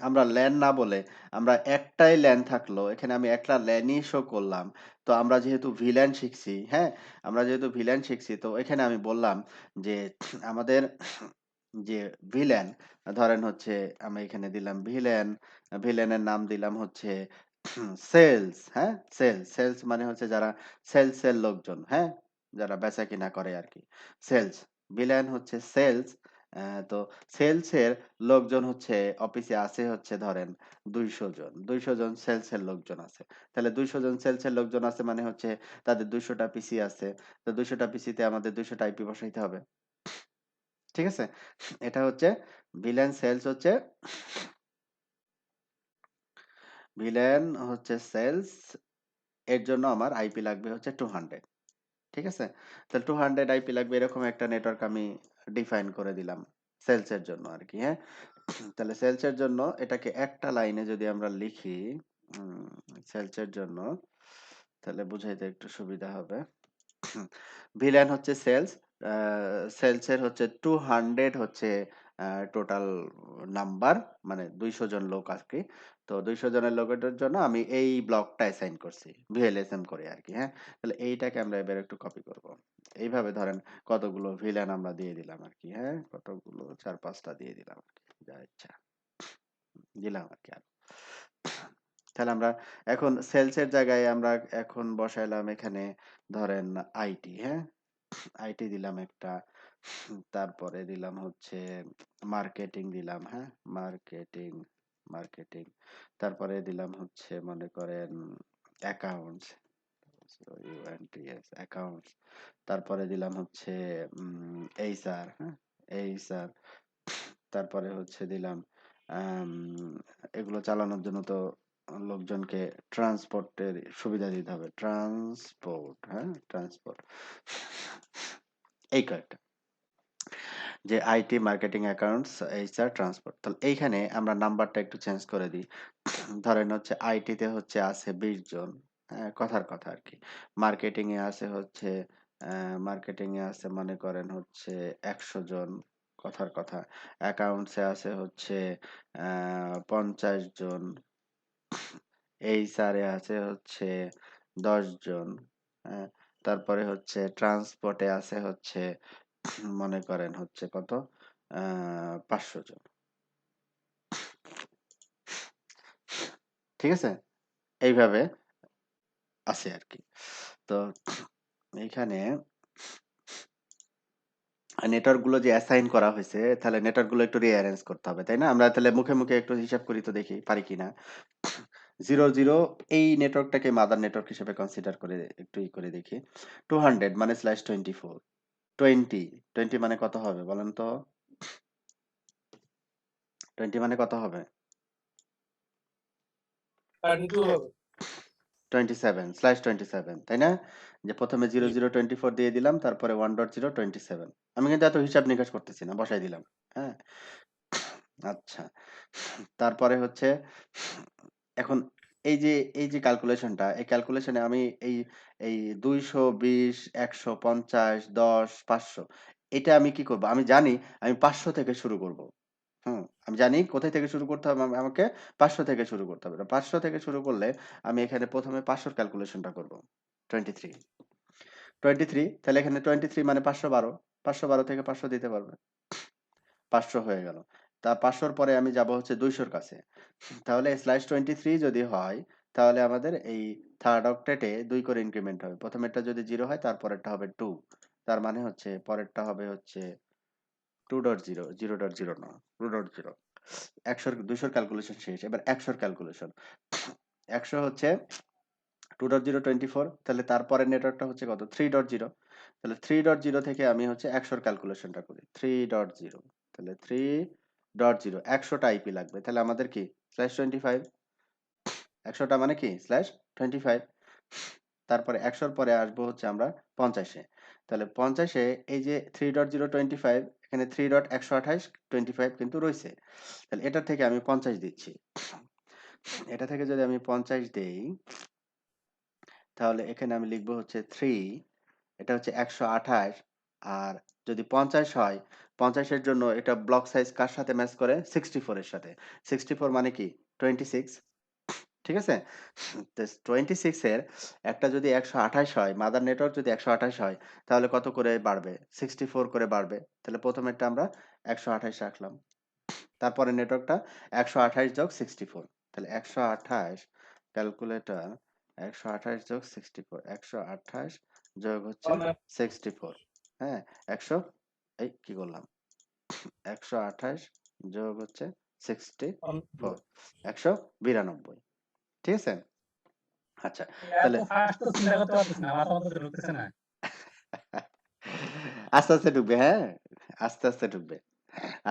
A: আমরা ল্যান না বলে আমরা একটাই ল্যান থাকলো। এখানে আমি একটা ল্যানই শো করলাম। তো আমরা যেহেতু ভিল্যান শিখছি, হ্যাঁ? আমরা যেহেতু ভিল্যান শিখছি তো এখানে আমি বললাম যে আমাদের যে ভিলেন ধরেন হচ্ছে আমি এখানে দিলাম ভিলেন, ভিলেনের নাম দিলাম হচ্ছে সেলস, হ্যাঁ? সেলস মানে হচ্ছে যারা সেলসের লোকজন, হ্যাঁ? যারা বেচাকেনা করে আরকি। সেলস। ভিলেন হচ্ছে সেলস। তো সেলসের লোকজন হচ্ছে অফিসে আছে হচ্ছে ধরেন ২০০ জন। ২০০ জন সেলসের লোকজন আছে। তাহলে ২০০ জন সেলসের লোকজন আছে মানে হচ্ছে তাদের ২০০ টা পিসি আছে। তো ২০০ টা পিসিতে আমাদের ২০০ টা আইপি বসাইতে হবে। ঠিক আছে? এটা হচ্ছে ভিলেন সেলস হচ্ছে ভিলেন হচ্ছে সেলস এর জন্য আমার আইপি লাগবে হচ্ছে 200। ঠিক আছে? তাহলে 200 আইপি লাগবে এরকম একটা নেটওয়ার্ক আমি ডিফাইন করে দিলাম সেলস এর জন্য আরকি, হ্যাঁ? তাহলে সেলস এর জন্য এটাকে একটা লাইনে যদি আমরা লিখি উম সেলস এর জন্য তাহলে বুঝাইতে একটু সুবিধা হবে। ভিলেন হচ্ছে সেলস। আ সেলস এর হচ্ছে 200 হচ্ছে টোটাল নাম্বার মানে ২০০ জন লোক আরকি। তো ২০০ জনের লোকেদের জন্য আমি এই ব্লকটা অ্যাসাইন করছি। VLSM করে আরকি, হ্যাঁ? তাহলে এইটাকে আমরা এবার একটু কপি করব। এইভাবে ধরেন কতগুলো ভিলেন আমরা দিয়ে দিলাম আরকি, হ্যাঁ? কতগুলো ৪-৫ টা দিয়ে দিলাম আরকি। যা ইচ্ছা। দিলাম আরকি আরো। তাহলে আমরা এখন সেলস এর জায়গায় আমরা এখন বসাইলাম এখানে ধরেন আইটি, হ্যাঁ? আইটি দিলাম একটা। তারপরে দিলাম হচ্ছে মার্কেটিং দিলাম, হ্যাঁ? মার্কেটিং। তারপরে দিলাম হচ্ছে মনে করেন অ্যাকাউন্টস। অ্যাকাউন্টস। তারপরে দিলাম হচ্ছে এইচআর, হ্যাঁ? এইচআর। তারপরে হচ্ছে দিলাম আম এগুলো চালানোর জন্য তো লোকজনকে ট্রান্সপোর্টের সুবিধা দিতে হবে। হ্যাঁ? ট্রান্সপোর্ট। এই কয়েকটা। যে IT, marketing, accounts, HR, transport. তাহলে এইখানে আমরা নাম্বারটা একটু চেঞ্জ করে দিই। ধরেন হচ্ছে আইটিতে হচ্ছে আছে ২০ জন। হ্যাঁ? কথার কথা আরকি। মার্কেটিং এ আছে হচ্ছে মার্কেটিং এ আছে মনে করেন হচ্ছে ১০০ জন। কথার কথা। অ্যাকাউন্টসে আছে হচ্ছে 50 জন। এইচআর এ আছে হচ্ছে 10 জন। হ্যাঁ? তারপরে হচ্ছে ট্রান্সপোর্টে আছে হচ্ছে মনে করেন হচ্ছে কত? 500 জন। ঠিক আছে? এইভাবে আছে আরকি। তো এইখানে নেটওয়ার্ক গুলো যে অ্যাসাইন করা হয়েছে, তাহলে নেটওয়ার্ক গুলো একটু রিঅ্যারেঞ্জ করতে হবে, তাই না? আমরা তাহলে মুখে, মুখে একটু হিসাব করি তো দেখি পারি কিনা। 0, 0 এই নেটওয়ার্কটাকে মাদার নেটওয়ার্ক হিসেবে কনসিডার করে একটু করে দেখি। 200 মানে /24 20 20 মানে কত হবে বলেন তো? 20 মানে কত হবে?
C: 32 হবে।
A: 27/27 তাই না? যে প্রথমে 0024 দিয়ে দিলাম, তারপরে 1.027 আমি কিন্তু এত হিসাব নিকাশ করতেছি না, বসাই দিলাম। হ্যাঁ? আচ্ছা। তারপরে হচ্ছে এখন এই যে ক্যালকুলেশনটা, এই ক্যালকুলেশনে আমি এই 220, 150, 10, 500 এটা আমি কি করব? আমি জানি আমি 500 থেকে শুরু করব। হুম? আমি জানি কোথায় থেকে শুরু করতে হবে আমাকে 500 থেকে শুরু করতে হবে। 500 থেকে শুরু করলে আমি এখানে ১ম এ 500 র ক্যালকুলেশনটা করব। 23 23 তাহলে এখানে 23 মানে 512 512 থেকে 500 দিতে পারবে। 500 হয়ে গেল। তা 500 র পরে আমি যাব হচ্ছে 200 র কাছে। তাহলে /23 যদি হয়, তাহলে আমাদের এই থার্ড অক্টেটে 2 করে ইনক্রিমেন্ট হবে। প্রথমেরটা যদি 0 হয়, তারপরেরটা হবে 2 তার মানে হচ্ছে পরেরটা হবে হচ্ছে 2.0 0.0 না 2.0 100 200 ক্যালকুলেশন শেষ। এবার 100 ক্যালকুলেশন। 100 হচ্ছে 2.024 তাহলে তারপরের নেটওয়ার্কটা হচ্ছে কত? 3.0 তাহলে 3.0 থেকে আমি হচ্ছে 100 ক্যালকুলেশনটা করি। 3.0 তাহলে 3.0 100টা আইপি লাগবে। তাহলে আমাদের কি /25 100টা মানে কি /25 তারপরে 100 র পরে আসবো হচ্ছে আমরা 50 এ। তাহলে 50 এ এই যে 3.025 এখানে 3.128 25 কিন্তু রইছে। তাহলে এটার থেকে আমি 50 দিচ্ছি। এটা থেকে যদি আমি 50 দেই, তাহলে এখানে আমি লিখবো হচ্ছে 3 এটা হচ্ছে 128 আর যদি 50 হয় 50 এর জন্য এটা ব্লক সাইজ কার সাথে ম্যাচ করে? 64 এর সাথে। 64 মানে কি? 26 ঠিক আছে? তো 26 এর একটা যদি 128 হয়, মাদার নেটওয়ার্ক যদি 128 হয়, তাহলে কত করে বাড়বে? 64 করে বাড়বে। তাহলে প্রথমেরটা আমরা 128 রাখলাম। তারপরের নেটওয়ার্কটা 128 যোগ 64 তাহলে 128 ক্যালকুলেটর 128 যোগ 64 128 যোগ হচ্ছে 64 হ্যাঁ 100 এই কি করলাম 128 যোগ হচ্ছে 64 192 ঠিক আছে আচ্ছা
B: এত
A: তাহলে
B: ফাস্ট তো চিন্তা করতে পারতেছি না, মাথার মধ্যে ঢুকতেছে না।
A: আস্তে আস্তে ঢুকবে হ্যাঁ আস্তে আস্তে ঢুকবে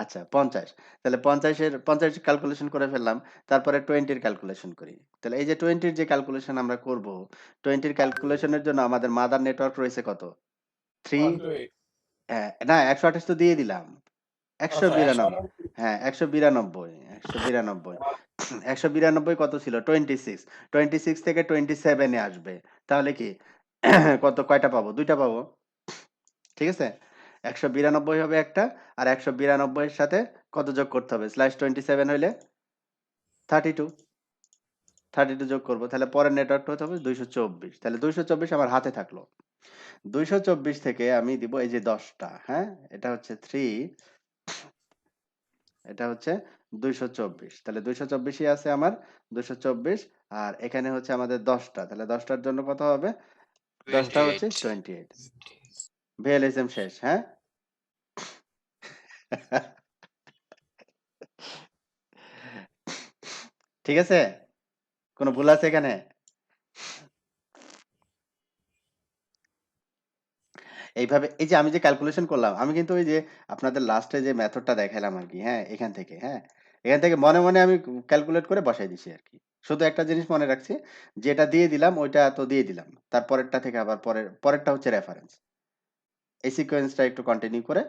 A: আচ্ছা 50 তাহলে 50 ক্যালকুলেশন করে ফেললাম তারপরে 20 এর ক্যালকুলেশন করি তাহলে এই যে 20 এর যে ক্যালকুলেশন আমরা করব 20 এর ক্যালকুলেশনের জন্য আমাদের মাদার নেটওয়ার্ক রয়েছে কত 3
C: 128
A: না 128 তো দিয়ে দিলাম
C: আচ্ছা
A: 192
C: 128
A: হ্যাঁ 192 192 192 কত ছিল 26 26 থেকে 27 এ আসবে তাহলে কি কত কয়টা পাবো দুইটা পাবো ঠিক আছে 192 হবে একটা আর 192 এর সাথে কত যোগ করতে হবে /27 হইলে 32 32 যোগ করব তাহলে পরের নেটওয়ার্কটা হতে হবে 224 তাহলে 224 আমার হাতে থাকলো 224 থেকে আমি দিব এই যে 10টা হ্যাঁ এটা হচ্ছে 3 এটা হচ্ছে 224 তাহলে 224ই আছে আমার 224 আর এখানে হচ্ছে আমাদের 10টা তাহলে 10টার জন্য কত হবে 10টা হচ্ছে
C: 28
A: 28 ভিএলএসএম শেষ হ্যাঁ ঠিক আছে কোনো ভুল আছে এখানে এইভাবে এই যে আমি যে ক্যালকুলেশন করলাম আমি কিন্তু ওই যে আপনাদের লাস্টে যে মেথডটা দেখালাম আর কি হ্যাঁ এখান থেকে এখান থেকে মনে মনে আমি ক্যালকুলেট করে বসাই দিছি আর কি শুধু একটা জিনিস মনে রাখছি যেটা দিয়ে দিলাম ওইটা তো দিয়ে দিলাম তারপরেরটা থেকে আবার পরেরটা হচ্ছে রেফারেন্স এই সিকোয়েন্সটা একটু কন্টিনিউ করে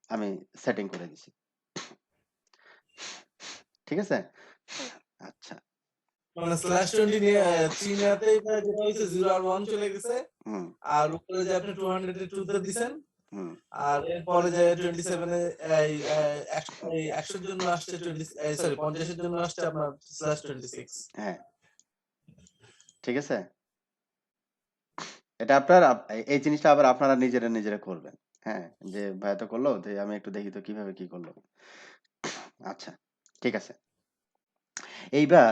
A: আমি সেটিং করে দিছি ঠিক আছে আচ্ছা
C: মানে /20 নিয়ে 3 নেওয়াতে যেটা হইছে 0 আর 1 চলে গেছে
A: হুম
C: আর উপরে যে আপনি 200 এ 2 তে দিছেন
A: হুম।
C: আর এরপরে যে 27 এ এই 100 এর জন্য আসছে 50 এর জন্য আসছে আপনার /26।
A: হ্যাঁ, ঠিক আছে? এটা আপনার এই জিনিসটা আবার আপনারা নিজেরা করবেন। হ্যাঁ? যে ভাইয়া তো করলো, যে আমি একটু দেখি তো কিভাবে কি করলো। আচ্ছা, ঠিক আছে। এইবার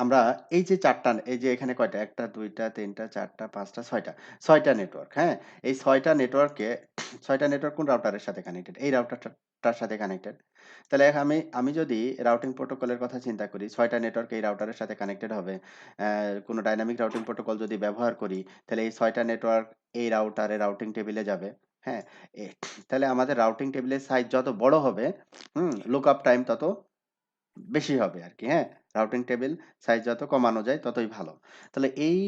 A: আমরা এই যে ৪ টা, এই যে এখানে কয়টা? ১ টা, ২ টা, ৩ টা, ৪ টা, ৫ টা, ৬ টা। ৬ টা নেটওয়ার্ক, হ্যাঁ? এই ৬ টা নেটওয়ার্কে ৬ টা নেটওয়ার্ক কোন রাউটারের সাথে কানেক্টেড? এই রাউটারটার সাথে কানেক্টেড। তাহলে আমি যদি রাউটিং প্রোটোকলের কথা চিন্তা করি, ৬ টা নেটওয়ার্ক এই রাউটারের সাথে কানেক্টেড হবে। কোনো ডাইনামিক রাউটিং প্রোটোকল যদি ব্যবহার করি, তাহলে এই ৬ টা নেটওয়ার্ক এই রাউটারে রাউটিং টেবিলে যাবে। হ্যাঁ? এ তাহলে আমাদের রাউটিং টেবিলের সাইজ যত বড় হবে, লুকআপ টাইম তত বেশি হবে আরকি, হ্যাঁ? রাউটিং টেবিল সাইজ যত কমানো যায় ততই ভালো। তাহলে এই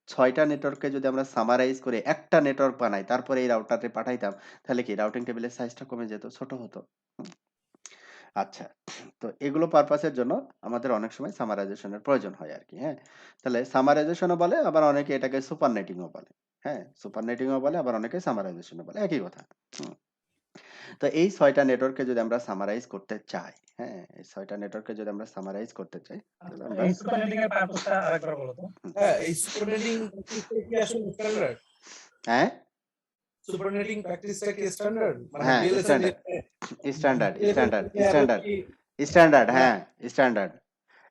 A: ৬ টা নেটওয়ার্ককে যদি আমরা সামারাইজ করে একটা নেটওয়ার্ক বানাই, তারপরে এই রাউটারে পাঠাইতাম, তাহলে কি রাউটিং টেবিলের সাইজটা কমে যেত, ছোট হতো। হুম, আচ্ছা। তো এগুলো পারপাসের জন্য আমাদের অনেক সময় সামারাইজেশন এর প্রয়োজন হয় আরকি, হ্যাঁ? তাহলে সামারাইজেশন ও বলে, আবার অনেকে এটাকে সুপার নেটিং ও বলে। হ্যাঁ? সুপার নেটিং ও বলে, আবার অনেকে সামারাইজেশন ও বলে। একই কথা। হুম। তো এই ৬ টা নেটওয়ার্ককে যদি আমরা সামারাইজ করতে চাই, হ্যাঁ? এই ৬ টা নেটওয়ার্ককে যদি আমরা সামারাইজ করতে চাই, তাহলে আমরা
B: এই সুপার নেটিং এর পারপাসটা আরেকবার বলো তো?
C: হ্যাঁ, এই সুপারনেটিং প্র্যাকটিসটা কি আসলে স্ট্যান্ডার্ড?
A: হ্যাঁ?
C: সুপারনেটিং প্র্যাকটিসটা কি স্ট্যান্ডার্ড? মানে
A: হ্যাঁ,
C: বিএলএসএন
A: স্ট্যান্ডার্ড, স্ট্যান্ডার্ড, স্ট্যান্ডার্ড,
C: আরো
A: স্ট্যান্ডার্ড,
C: কি
A: স্ট্যান্ডার্ড,
C: না
A: হ্যাঁ, স্ট্যান্ডার্ড।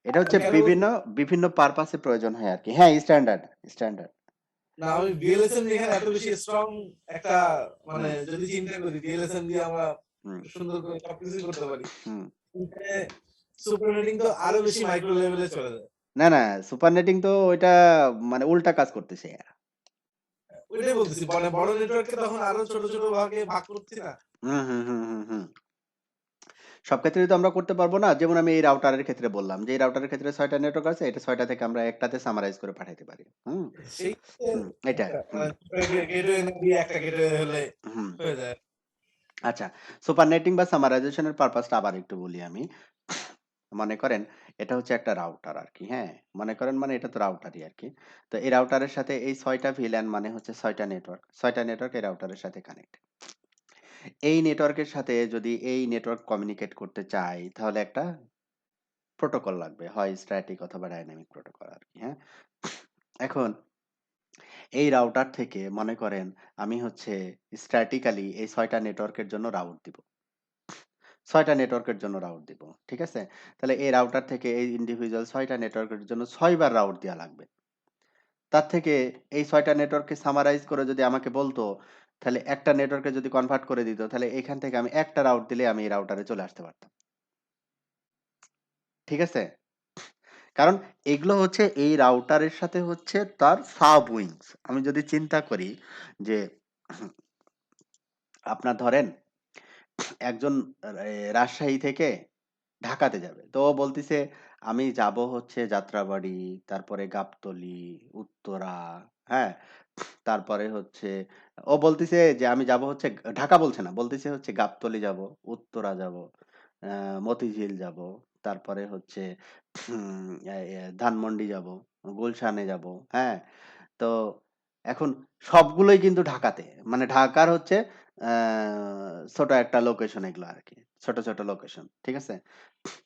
A: এটা হচ্ছে
C: আমি কেন বলছি
A: বিভিন্ন পারপাসে প্রয়োজন হয় আরকি। হ্যাঁ, স্ট্যান্ডার্ড, স্ট্যান্ডার্ড।
C: না আমি বিএলএসএন এখানে এত বেশি স্ট্রং একটা মানে
A: হুম,
C: যদি চিন্তা করি বিএলএসএন দিয়ে আমরা
A: হুম,
C: সুন্দর করে সবকিছু করতে পারি।
A: হুম।
C: এখানে সুপারনেটিং তো আরো বেশি মাইক্রো লেভেলে চলে যায়।
A: না, সুপার নেটিং তো ওইটা মানে উল্টা কাজ করতেছে।
C: ওইটাই বলতেছি মানে বড় নেটওয়ার্ককে তখন আরো ছোট, ছোট ভাগে ভাগ করছি না?
A: হুম। সব ক্ষেত্রেই তো আমরা করতে পারবো না। যেমন আমি এই রাউটারের ক্ষেত্রে বললাম যে, এই রাউটারের ক্ষেত্রে ৬ টা নেটওয়ার্ক আছে। এটা ৬ টা থেকে আমরা একটাতে সামারাইজ করে পাঠাইতে পারি। হুম?
C: সেই
A: হুম, এটা। হুম,
C: গেটওয়ে না দিয়ে একটা গেটওয়ে হলে
A: হুম।
C: হয়ে যায়।
A: আচ্ছা, সুপার নেটিং বা সামারাইজেশন এর পারপাসটা আবার একটু বলি আমি। মনে করেন এটা হচ্ছে একটা রাউটার আরকি, হ্যাঁ? মনে করেন মানে এটা তো রাউটারই আরকি। তো এই রাউটারের সাথে এই ৬ টা VLAN মানে হচ্ছে ৬ টা নেটওয়ার্ক। ৬ টা নেটওয়ার্ক এই রাউটারের সাথে কানেক্টেড। এই নেটওয়ার্কের সাথে যদি এই নেটওয়ার্ক কমিউনিকেট করতে চায়, তাহলে একটা প্রোটোকল লাগবে। হয় স্ট্যাটিক অথবা ডাইনামিক প্রোটোকল আরকি, হ্যাঁ? এখন এই রাউটার থেকে মনে করেন আমি হচ্ছে স্ট্যাটিক্যালি এই ৬ টা নেটওয়ার্কের জন্য রাউট দিব। ৬ টা নেটওয়ার্কের জন্য রাউট দিব। ঠিক আছে? তাহলে এই রাউটার থেকে এই ইন্ডিভিজুয়াল ৬ টা নেটওয়ার্কের জন্য ৬ বার রাউট দেয়া লাগবে। তার থেকে এই ৬ টা নেটওয়ার্ককে সামারাইজ করে যদি আমাকে বলতো, তাহলে একটা নেটওয়ার্কে যদি কনভার্ট করে দিত, তাহলে এখান থেকে আমি একটা রাউট দিলেই আমি এই রাউটারে চলে আসতে পারতাম। ঠিক আছে? কারণ এগুলো হচ্ছে এই রাউটারের সাথে হচ্ছে তার সাব উইংস। আমি যদি চিন্তা করি যে আপনার ধরেন একজন রাজশাহী থেকে ঢাকাতে যাবে। তো ও বলতিছে আমি যাবো হচ্ছে যাত্রাবাড়ি, তারপরে গাবতলী, উত্তরা, হ্যাঁ? তারপরে হচ্ছে ও বলতিছে যে আমি যাবো হচ্ছে ঢাকা বলছে না। বলতিছে হচ্ছে গাবতলী যাবো, উত্তরা যাবো, আ মতিঝিল যাবো, তারপরে হচ্ছে ধানমন্ডি যাবো, গুলশানে যাবো, হ্যাঁ? তো এখন সবগুলোই কিন্তু ঢাকাতে। মানে ঢাকার হচ্ছে আ ছোট একটা লোকেশন এগুলো আরকি। ছোট লোকেশন। ঠিক আছে?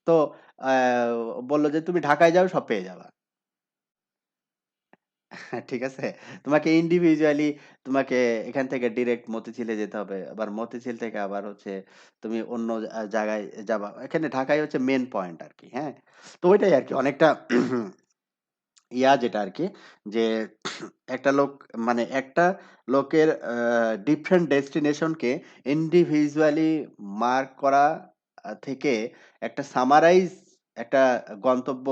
A: তো আ বলল যে, "তুমি ঢাকায় যাও, সব পেয়ে যাবা।" ঠিক আছে? তোমাকে ইন্ডিভিজুয়ালি তোমাকে এখান থেকে ডিরেক্ট মতিঝিলে যেতে হবে। আবার মতিঝিল থেকে আবার হচ্ছে তুমি অন্য জায়গায় যাবা। এখানে ঢাকাই হচ্ছে মেইন পয়েন্ট আরকি, হ্যাঁ? তো ওইটাই আরকি অনেকটা যেটা আরকি যে একটা লোক মানে একটা লোকের ডিফারেন্ট ডেস্টিনেশন কে ইন্ডিভিজুয়ালি মার্ক করা থেকে একটা সামারাইজ একটা গন্তব্য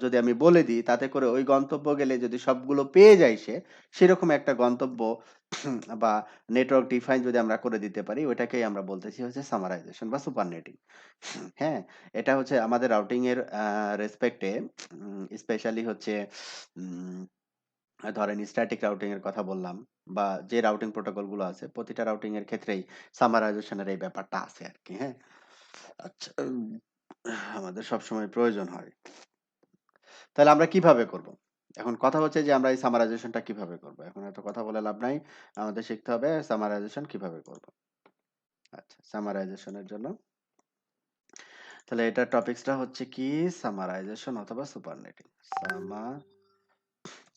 A: যদি আমি বলে দিই, তাতে করে ওই গন্তব্য গেলে যদি সবগুলো পেয়ে যায় সে, সেরকম একটা গন্তব্য বা নেটওয়ার্ক ডিফাইন যদি আমরা করে দিতে পারি, ওইটাকেই আমরা বলতেছি হচ্ছে সামারাইজেশন বা সুপার নেটিং। হ্যাঁ? এটা হচ্ছে আমাদের রাউটিং এর রেসপেক্ট এ স্পেশালি হচ্ছে উম ধরেন স্ট্যাটিক রাউটিং এর কথা বললাম বা যে রাউটিং প্রোটোকল গুলো আছে, প্রতিটা রাউটিং এর ক্ষেত্রেই সামারাইজেশন এর এই ব্যাপারটা আছে আরকি, হ্যাঁ? আচ্ছা, আমাদের সবসময় প্রয়োজন হয়। তাহলে আমরা কিভাবে করব? এখন কথা হচ্ছে যে আমরা এই সামারাইজেশনটা কিভাবে করব। এখন এত কথা বলে লাভ নাই। আমাদের শিখতে হবে সামারাইজেশন কিভাবে করব। আচ্ছা, সামারাইজেশনের জন্য তাহলে এটার টপিকসটা হচ্ছে কি সামারাইজেশন অথবা supernetting.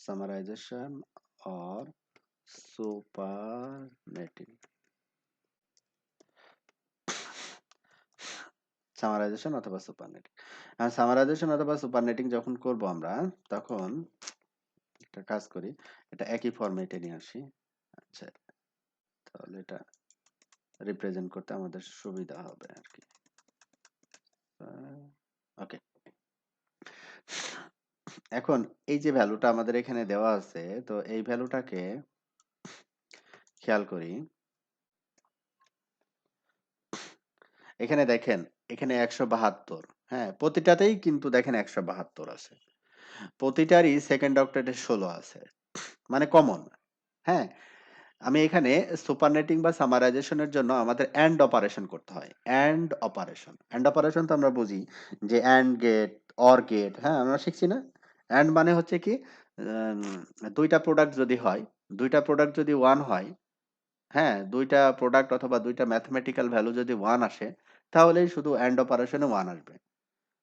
A: Summarization or supernetting. Summarization অথবা সুপারনেটিং। আর সামারাইজেশন অথবা সুপারনেটিং যখন করব আমরা তখন একটা কাজ করি, এটা একই ফরম্যাটে নিয়ে আসি। আচ্ছা, তাহলে এটা রিপ্রেজেন্ট করতে আমাদের সুবিধা হবে আর কি। ওকে, এখন এই যে ভ্যালুটা আমাদের এখানে দেওয়া আছে, তো এই ভ্যালুটাকে খেয়াল করি। এখানে দেখেন, এখানে 172, হ্যাঁ প্রতিটাতেই কিন্তু দেখেন 172 আছে, প্রতিটারই সেকেন্ড অক্টেটে 16 আছে, মানে কমন। হ্যাঁ, আমি এখানে সুপারনেটিং বা সামারাইজেশনের জন্য আমাদের এন্ড অপারেশন করতে হয়। এন্ড অপারেশন তো আমরা বুঝি যে এন্ড গেট, অর গেট, হ্যাঁ আমরা শিখছি না। এন্ড মানে হচ্ছে কি, উম, দুইটা প্রোডাক্ট যদি হয়, দুইটা প্রোডাক্ট যদি ওয়ান হয়, হ্যাঁ দুইটা প্রোডাক্ট অথবা দুইটা ম্যাথমেটিক্যাল ভ্যালু যদি ওয়ান আসে, তাহলেই শুধু এন্ড অপারেশনে ওয়ান আসবে।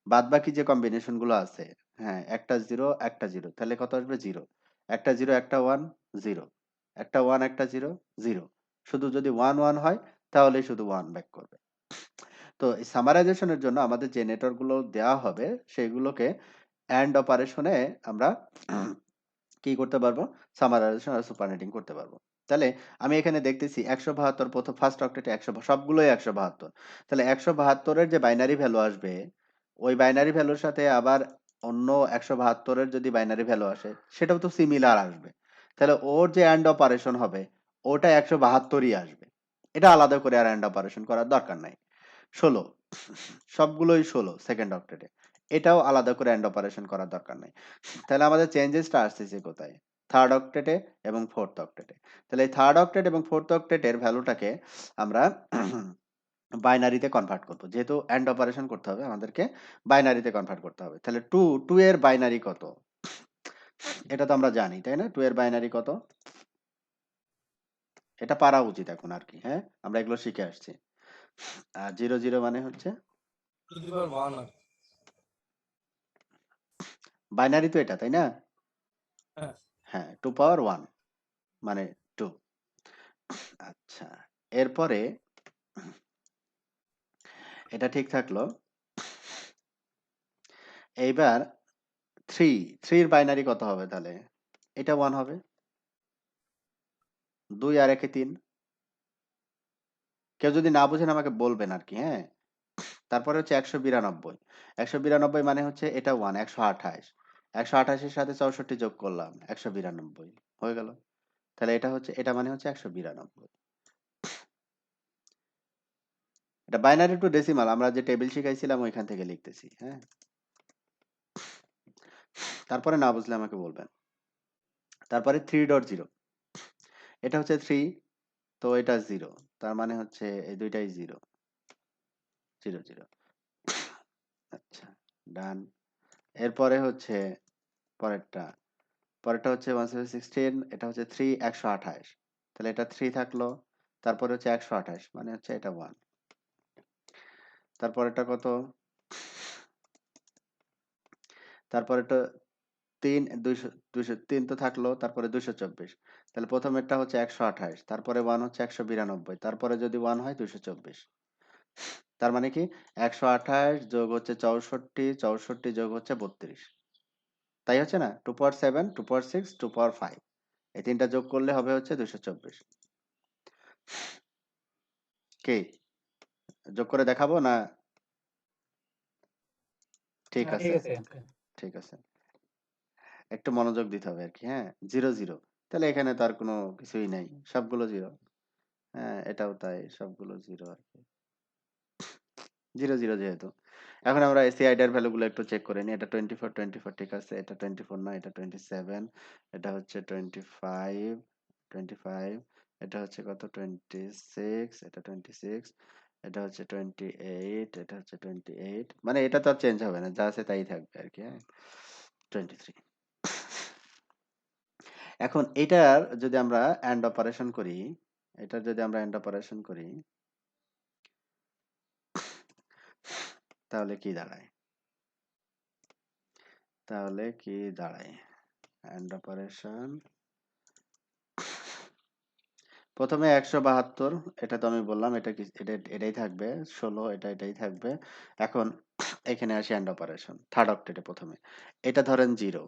A: বাদ বাকি যে কম্বিনেশন গুলো আছে, হ্যাঁ একটা জিরো একটা জিরো, তাহলে কত আসবে? জিরো। একটা জিরো একটা ওয়ান, জিরো। একটা ওয়ান একটা জিরো, জিরো। শুধু যদি ওয়ান ওয়ান হয়, তাহলে শুধু ওয়ান ব্যাক করবে। তো এই সামারাইজেশনের জন্য আমাদের যে নেটওয়ার্ক গুলো দেওয়া হবে, সেগুলোকে এন্ড অপারেশনে আমরা কি করতে পারবো? সামারাইজেশন আর সুপারনেটিং করতে পারবো। তাহলে আমি এখানে দেখতেছি 172, প্রথম ফার্স্ট অক্টেটে 100, সবগুলোই 172। তাহলে 172 এর যে বাইনারি ভ্যালু আসবে, ওই বাইনারি ভ্যালুর সাথে আবার অন্য 172 এর যদি বাইনারি ভ্যালু আসে, সেটাও তো সিমিলার আসবে। তাহলে ওর যে এন্ড অপারেশন হবে, ওটা 172ই আসবে। এটা আলাদা করে আর এন্ড অপারেশন করার দরকার নাই। 16, সবগুলোই 16 সেকেন্ড অক্টেটে, এটাও আলাদা করে এন্ড অপারেশন করার দরকার নাই। তাহলে আমাদের চেঞ্জেসটা আসতেছে কোথায়? থার্ড অক্টেটে এবং ফোর্থ অক্টেটে। তাহলে এই থার্ড অক্টেট এবং ফোর্থ অক্টেটের ভ্যালুটাকে আমরা বাইনারিতে কনভার্ট করব। যেহেতু এন্ড অপারেশন করতে হবে, আমাদেরকে বাইনারিতে কনভার্ট করতে হবে। তাহলে 2 এর বাইনারি কত? এটা তো আমরা জানি, তাই না? 2 এর বাইনারি কত? এটা পারা উচিত এখন আর কি, হ্যাঁ আমরা এগুলো শিখে আসছি। আর 0 0 মানে হচ্ছে
C: to the power 1 R
A: binary, তো এটা তাই না?
C: হ্যাঁ
A: হ্যাঁ, 2 পাওয়ার 1 মানে 2। আচ্ছা, এরপরে এটা ঠিক থাকলো। এইবার 3 এর বাইনারি কত হবে তাহলে? এটা 1 হবে। 2 আর 1 এ 3। কেউ যদি না বুঝেন আমাকে বলবেন আর কি, হ্যাঁ। তারপরে হচ্ছে 192। 192 মানে হচ্ছে এটা 1, 128। 128 এর সাথে 64 যোগ করলাম, 192 হয়ে গেল। তাহলে এটা হচ্ছে, এটা মানে হচ্ছে 192। এটা বাইনারি টু ডেসিমাল আমরা যে টেবিল শিখাইছিলাম ওইখান থেকে লিখতেছি, হ্যাঁ। তারপরে না বুঝলে আমাকে বলবেন। তারপরে 3.0, এটা হচ্ছে 3, তো এটা 0, তার মানে হচ্ছে এই দুইটাই 0 0 0। আচ্ছা, ডান। এরপরে হচ্ছে পরেরটা, পরেরটা হচ্ছে 116, এটা হচ্ছে 3 128। তাহলে এটা 3 থাকলো, তারপরে হচ্ছে 128 মানে হচ্ছে এটা 1। তারপরেরটা কত? তারপরেরটা 3 200 203 তো থাকলো, তারপরে 224। তাহলে প্রথমেরটা হচ্ছে 128, তারপরে 1 হচ্ছে 192, তারপরে যদি 1 হয় 224। তার মানে কি 128 যোগ হচ্ছে 64, 64 যোগ হচ্ছে 32। তাই হচ্ছে না? 2 পাওয়ার 7, 2 পাওয়ার 6, 2 পাওয়ার 5, এই তিনটা যোগ করলে হবে হচ্ছে 224। কি যোগ করে দেখাবো না? ঠিক
B: ঠিক
A: আছে,
B: আছে আঙ্কেল।
A: ঠিক আছে। একটু মনোযোগ দিতে হবে আর কি, হ্যাঁ। 0 0, তাহলে এখানে তো আর কোনো কিছুই নাই, সবগুলো 0। হ্যাঁ এটাও তাই, সবগুলো 0 আর কি, 0 0 যেহেতু। এখন আমরা এসিআইডি এর ভ্যালুগুলো একটু চেক করে নিই। এটা 24 24 ঠিক আছে, এটা 24 না, এটা 27, এটা হচ্ছে 25 25, এটা হচ্ছে কত 26, এটা 26, এটা হচ্ছে 28, এটা হচ্ছে 28, মানে এটা তো আর চেঞ্জ হবে না, যা আছে তাই থাকবে আর কি, হ্যাঁ। 23। এখন এটার যদি আমরা AND অপারেশন করি, তাহলে কি দাঁড়ায়? AND অপারেশন প্রথমে 172, এটা তো আমি বললাম এটাই থাকবে, 16 এটাই থাকবে। এখন এখানে আসি AND অপারেশন থার্ড অক্টেটে প্রথমে। এটা ধরেন 0,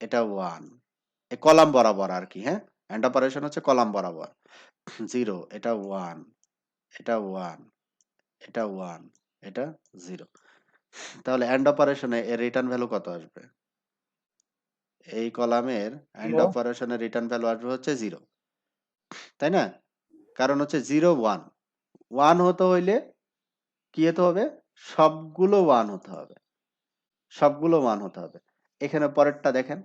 A: এটা 1, এ কলাম বরাবর আর কি, হ্যাঁ? AND অপারেশন হচ্ছে কলাম বরাবর। 0, এটা 1, এটা 1, এটা 1, এটা 0। তাহলে AND অপারেশনে এর রিটার্ন ভ্যালু কত আসবে? এই কলামের AND
B: 0
A: অপারেশনের রিটার্ন ভ্যালু আসবে হচ্ছে 0, তাই না? কারণ হচ্ছে 0 1 1 হতে হইলে কি হতে হবে? সবগুলো 1 হতে হবে, এখানে পরেরটা দেখেন,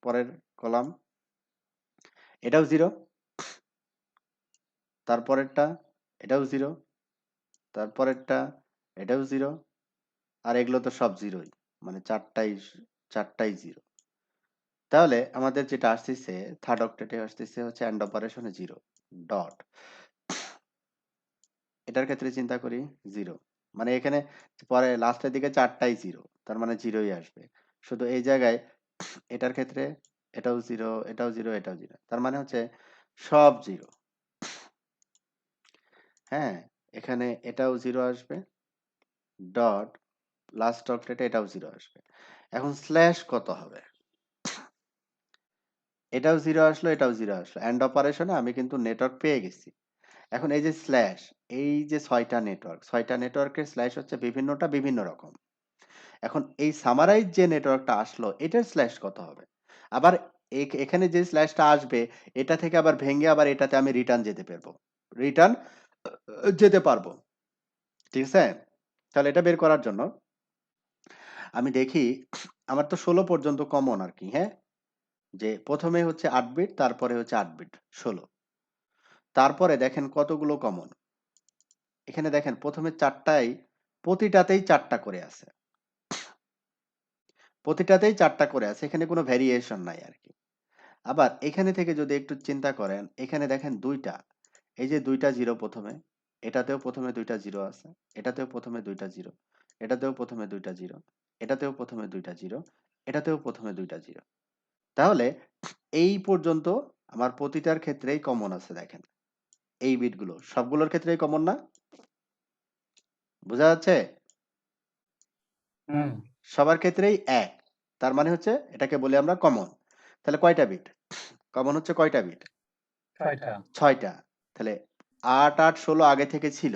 A: পরের কলাম, এটাও 0, তারপরেরটা এটাও 0, তারপরেরটা এটাও 0, আর এগুলো তো সব 0ই, মানে চারটাই 0। তাহলে আমাদের যেটা আসতেছে থার্ড অক্টেটে আসতেছে হচ্ছে AND অপারেশনে 0 ডট, এটার ক্ষেত্রে চিন্তা করি 0, মানে এখানে পরে লাস্টের দিকে চারটাই 0, তার মানে 0ই আসবে। শুধু এই জায়গায় এটার ক্ষেত্রে এটাও 0, এটাও 0, এটাও 0, তার মানে হচ্ছে সব 0। হ্যাঁ, এখানে এটাও 0 আসবে ডট, লাস্ট অক্টেটে এটাও 0 আসবে। এখন স্ল্যাশ কত হবে? এটাও 0 আসলো, এটাও 0 আসলো, AND অপারেশনে আমি কিন্তু নেটওয়ার্ক পেয়ে গেছি। এখন এই যে স্ল্যাশ, এই যে 6টা নেটওয়ার্কের স্ল্যাশ হচ্ছে বিভিন্নটা বিভিন্ন রকম। এখন এই সামারাইজ যে নেটওয়ার্কটা আসলো এটার স্ল্যাশ কত হবে? আবার এখানে যে স্ল্যাশটা আসবে এটা থেকে আবার ভেঙে আবার এটাতে আমি রিটার্ন যেতে পারবো, ঠিক আছে? তাহলে এটা বের করার জন্য আমি দেখি, আমার তো 16 পর্যন্ত কমন আর কি, হ্যাঁ? যে প্রথমে হচ্ছে 8 বিট, তারপরে হচ্ছে 8 বিট 16, তারপরে দেখেন কতগুলো কমন। এখানে দেখেন প্রথমে প্রতিটাতেই 4টা করে আছে, এখানে কোনো ভ্যারিয়েশন নাই আর কি। আবার এখানে থেকে যদি একটু চিন্তা করেন, এখানে দেখেন দুইটা, এই যে দুইটা 0 প্রথমে, এটাতেও প্রথমে দুইটা 0 আছে, এটাতেও প্রথমে দুইটা 0, এটাতেও প্রথমে দুইটা 0, এটাতেও প্রথমে দুইটা 0, এটাতেও প্রথমে দুইটা 0। তাহলে এই পর্যন্ত আমার প্রতিটার ক্ষেত্রেই কমন আছে দেখেন, এই বিটগুলো সবগুলোর ক্ষেত্রেই কমন না? বোঝা যাচ্ছে?
B: হুম
A: সবার ক্ষেত্রেই 1, তার মানে হচ্ছে এটাকে বলি আমরা কমন। তাহলে কয়টা বিট কমন? হচ্ছে কয়টা বিট?
B: 6টা
A: 6টা। তাহলে 8 8 16 আগে থেকে ছিল,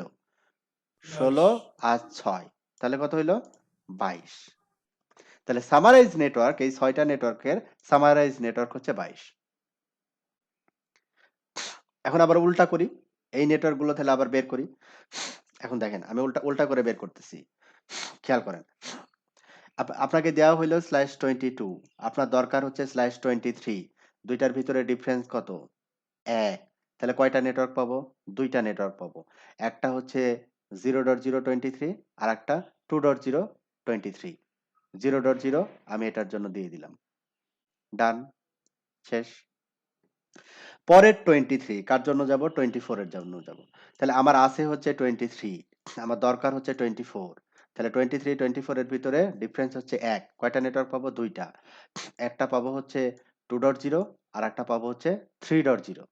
A: 16 আর 6, তাহলে কত হইলো? 22। তাহলে সামারাইজ নেটওয়ার্ক, এই 6টা নেটওয়ার্কের সামারাইজ নেটওয়ার্ক হচ্ছে 22। এখন আবার উল্টা করি, এই নেটওয়ার্ক গুলো তাহলে আবার বের করি। এখন দেখেন আমি উল্টা উল্টা করে বের করতেছি, খেয়াল করেন। আপনাকে দেওয়া হইলো /22, আপনার দরকার হচ্ছে /23, দুইটার ভিতরে ডিফারেন্স কত? 1। তাহলে কয়টা নেটওয়ার্ক পাবো? দুইটা নেটওয়ার্ক পাবো। একটা হচ্ছে 0.023 আর একটা 2.023। 0.0 আমি এটার জন্য দিয়ে দিলাম, ডান, শেষ। পরের 23 কার জন্য যাব? 24 এর জন্য যাব। তাহলে আমার আছে হচ্ছে 23, আমার দরকার হচ্ছে 24। তাহলে 23 24 এর ভিতরে ডিফারেন্স হচ্ছে 1, কয়টা নেটওয়ার্ক পাবো? দুইটা, একটা পাবো হচ্ছে 2.0 আর একটা পাবো হচ্ছে 3.0।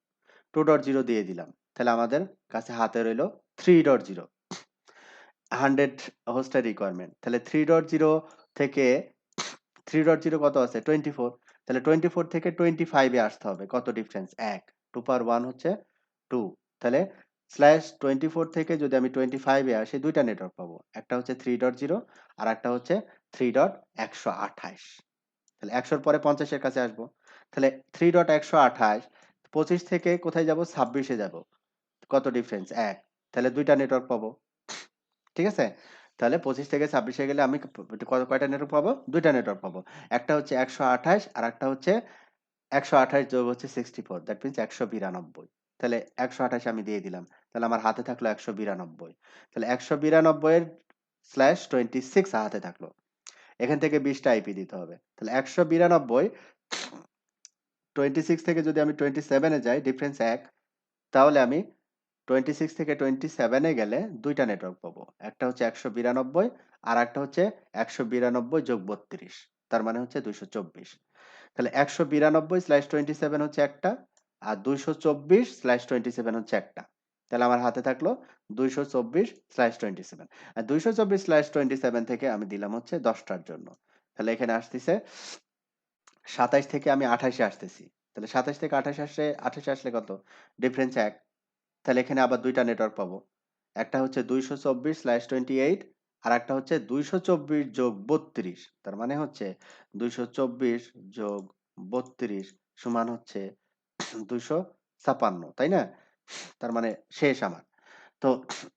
A: 2.0 দিয়ে দিলাম, তাহলে আমাদের কাছে হাতে রইলো 3.0, 100 হোস্টের রিকোয়ারমেন্ট। তাহলে 3.0 থেকে 3.0 কত আছে? 24। তাহলে 24 থেকে 25 এ আসতে হবে, কত ডিফারেন্স? 1, 2 পাওয়ার 1 হচ্ছে 2। তাহলে /24 থেকে যদি আমি 25 এ আসি, দুইটা নেটওয়ার্ক পাবো, একটা হচ্ছে 3.0 আর একটা হচ্ছে 3.128। তাহলে 100 এর পরে 50 এর কাছে আসবো। তাহলে 3.128, 25 থেকে কোথায় যাব? 26 এ যাব, কত ডিফারেন্স? 1। তাহলে দুইটা নেটওয়ার্ক পাবো, ঠিক আছে? তাহলে 25 থেকে 26 এ গেলে আমি কয়টা নেটওয়ার্ক পাবো? দুইটা নেটওয়ার্ক পাবো। একটা হচ্ছে 128 আর একটা হচ্ছে 128 যোগ হচ্ছে 64, দ্যাট মিন্স 192। তাহলে 128 আমি দিয়ে দিলাম, তাহলে আমার হাতে থাকলো 192। তাহলে 192 এর /26 হাতে থাকলো, এখান থেকে 20টা আইপি দিতে হবে। তাহলে 192 26 থেকে যদি আমি 27 এ যাই, ডিফারেন্স 1, তাহলে আমি 26 থেকে 27 এ গেলে 2 টা নেটওয়ার্ক পাবো। একটা হচ্ছে 192 আর একটা হচ্ছে 192 যোগ 32। তার মানে হচ্ছে 224। তাহলে 192/27 হচ্ছে একটা, আর 224/27 হচ্ছে একটা। তাহলে আমার হাতে থাকলো 224/27। আর 224/27 থেকে আমি দিলাম হচ্ছে 10টার জন্য। তাহলে এখানে আসতেছে 27 থেকে আমি 28 এ আসতেছি। তাহলে 27 থেকে 28 আসলে কত? ডিফারেন্স 1। তাহলে এখানে আবার 2 টা নেটওয়ার্ক পাবো। একটা হচ্ছে 224/28 আর একটা হচ্ছে 224 যোগ 32। তার মানে হচ্ছে 224 যোগ 32 সমান হচ্ছে 256, তাই না? তার মানে শেষ আমার। তো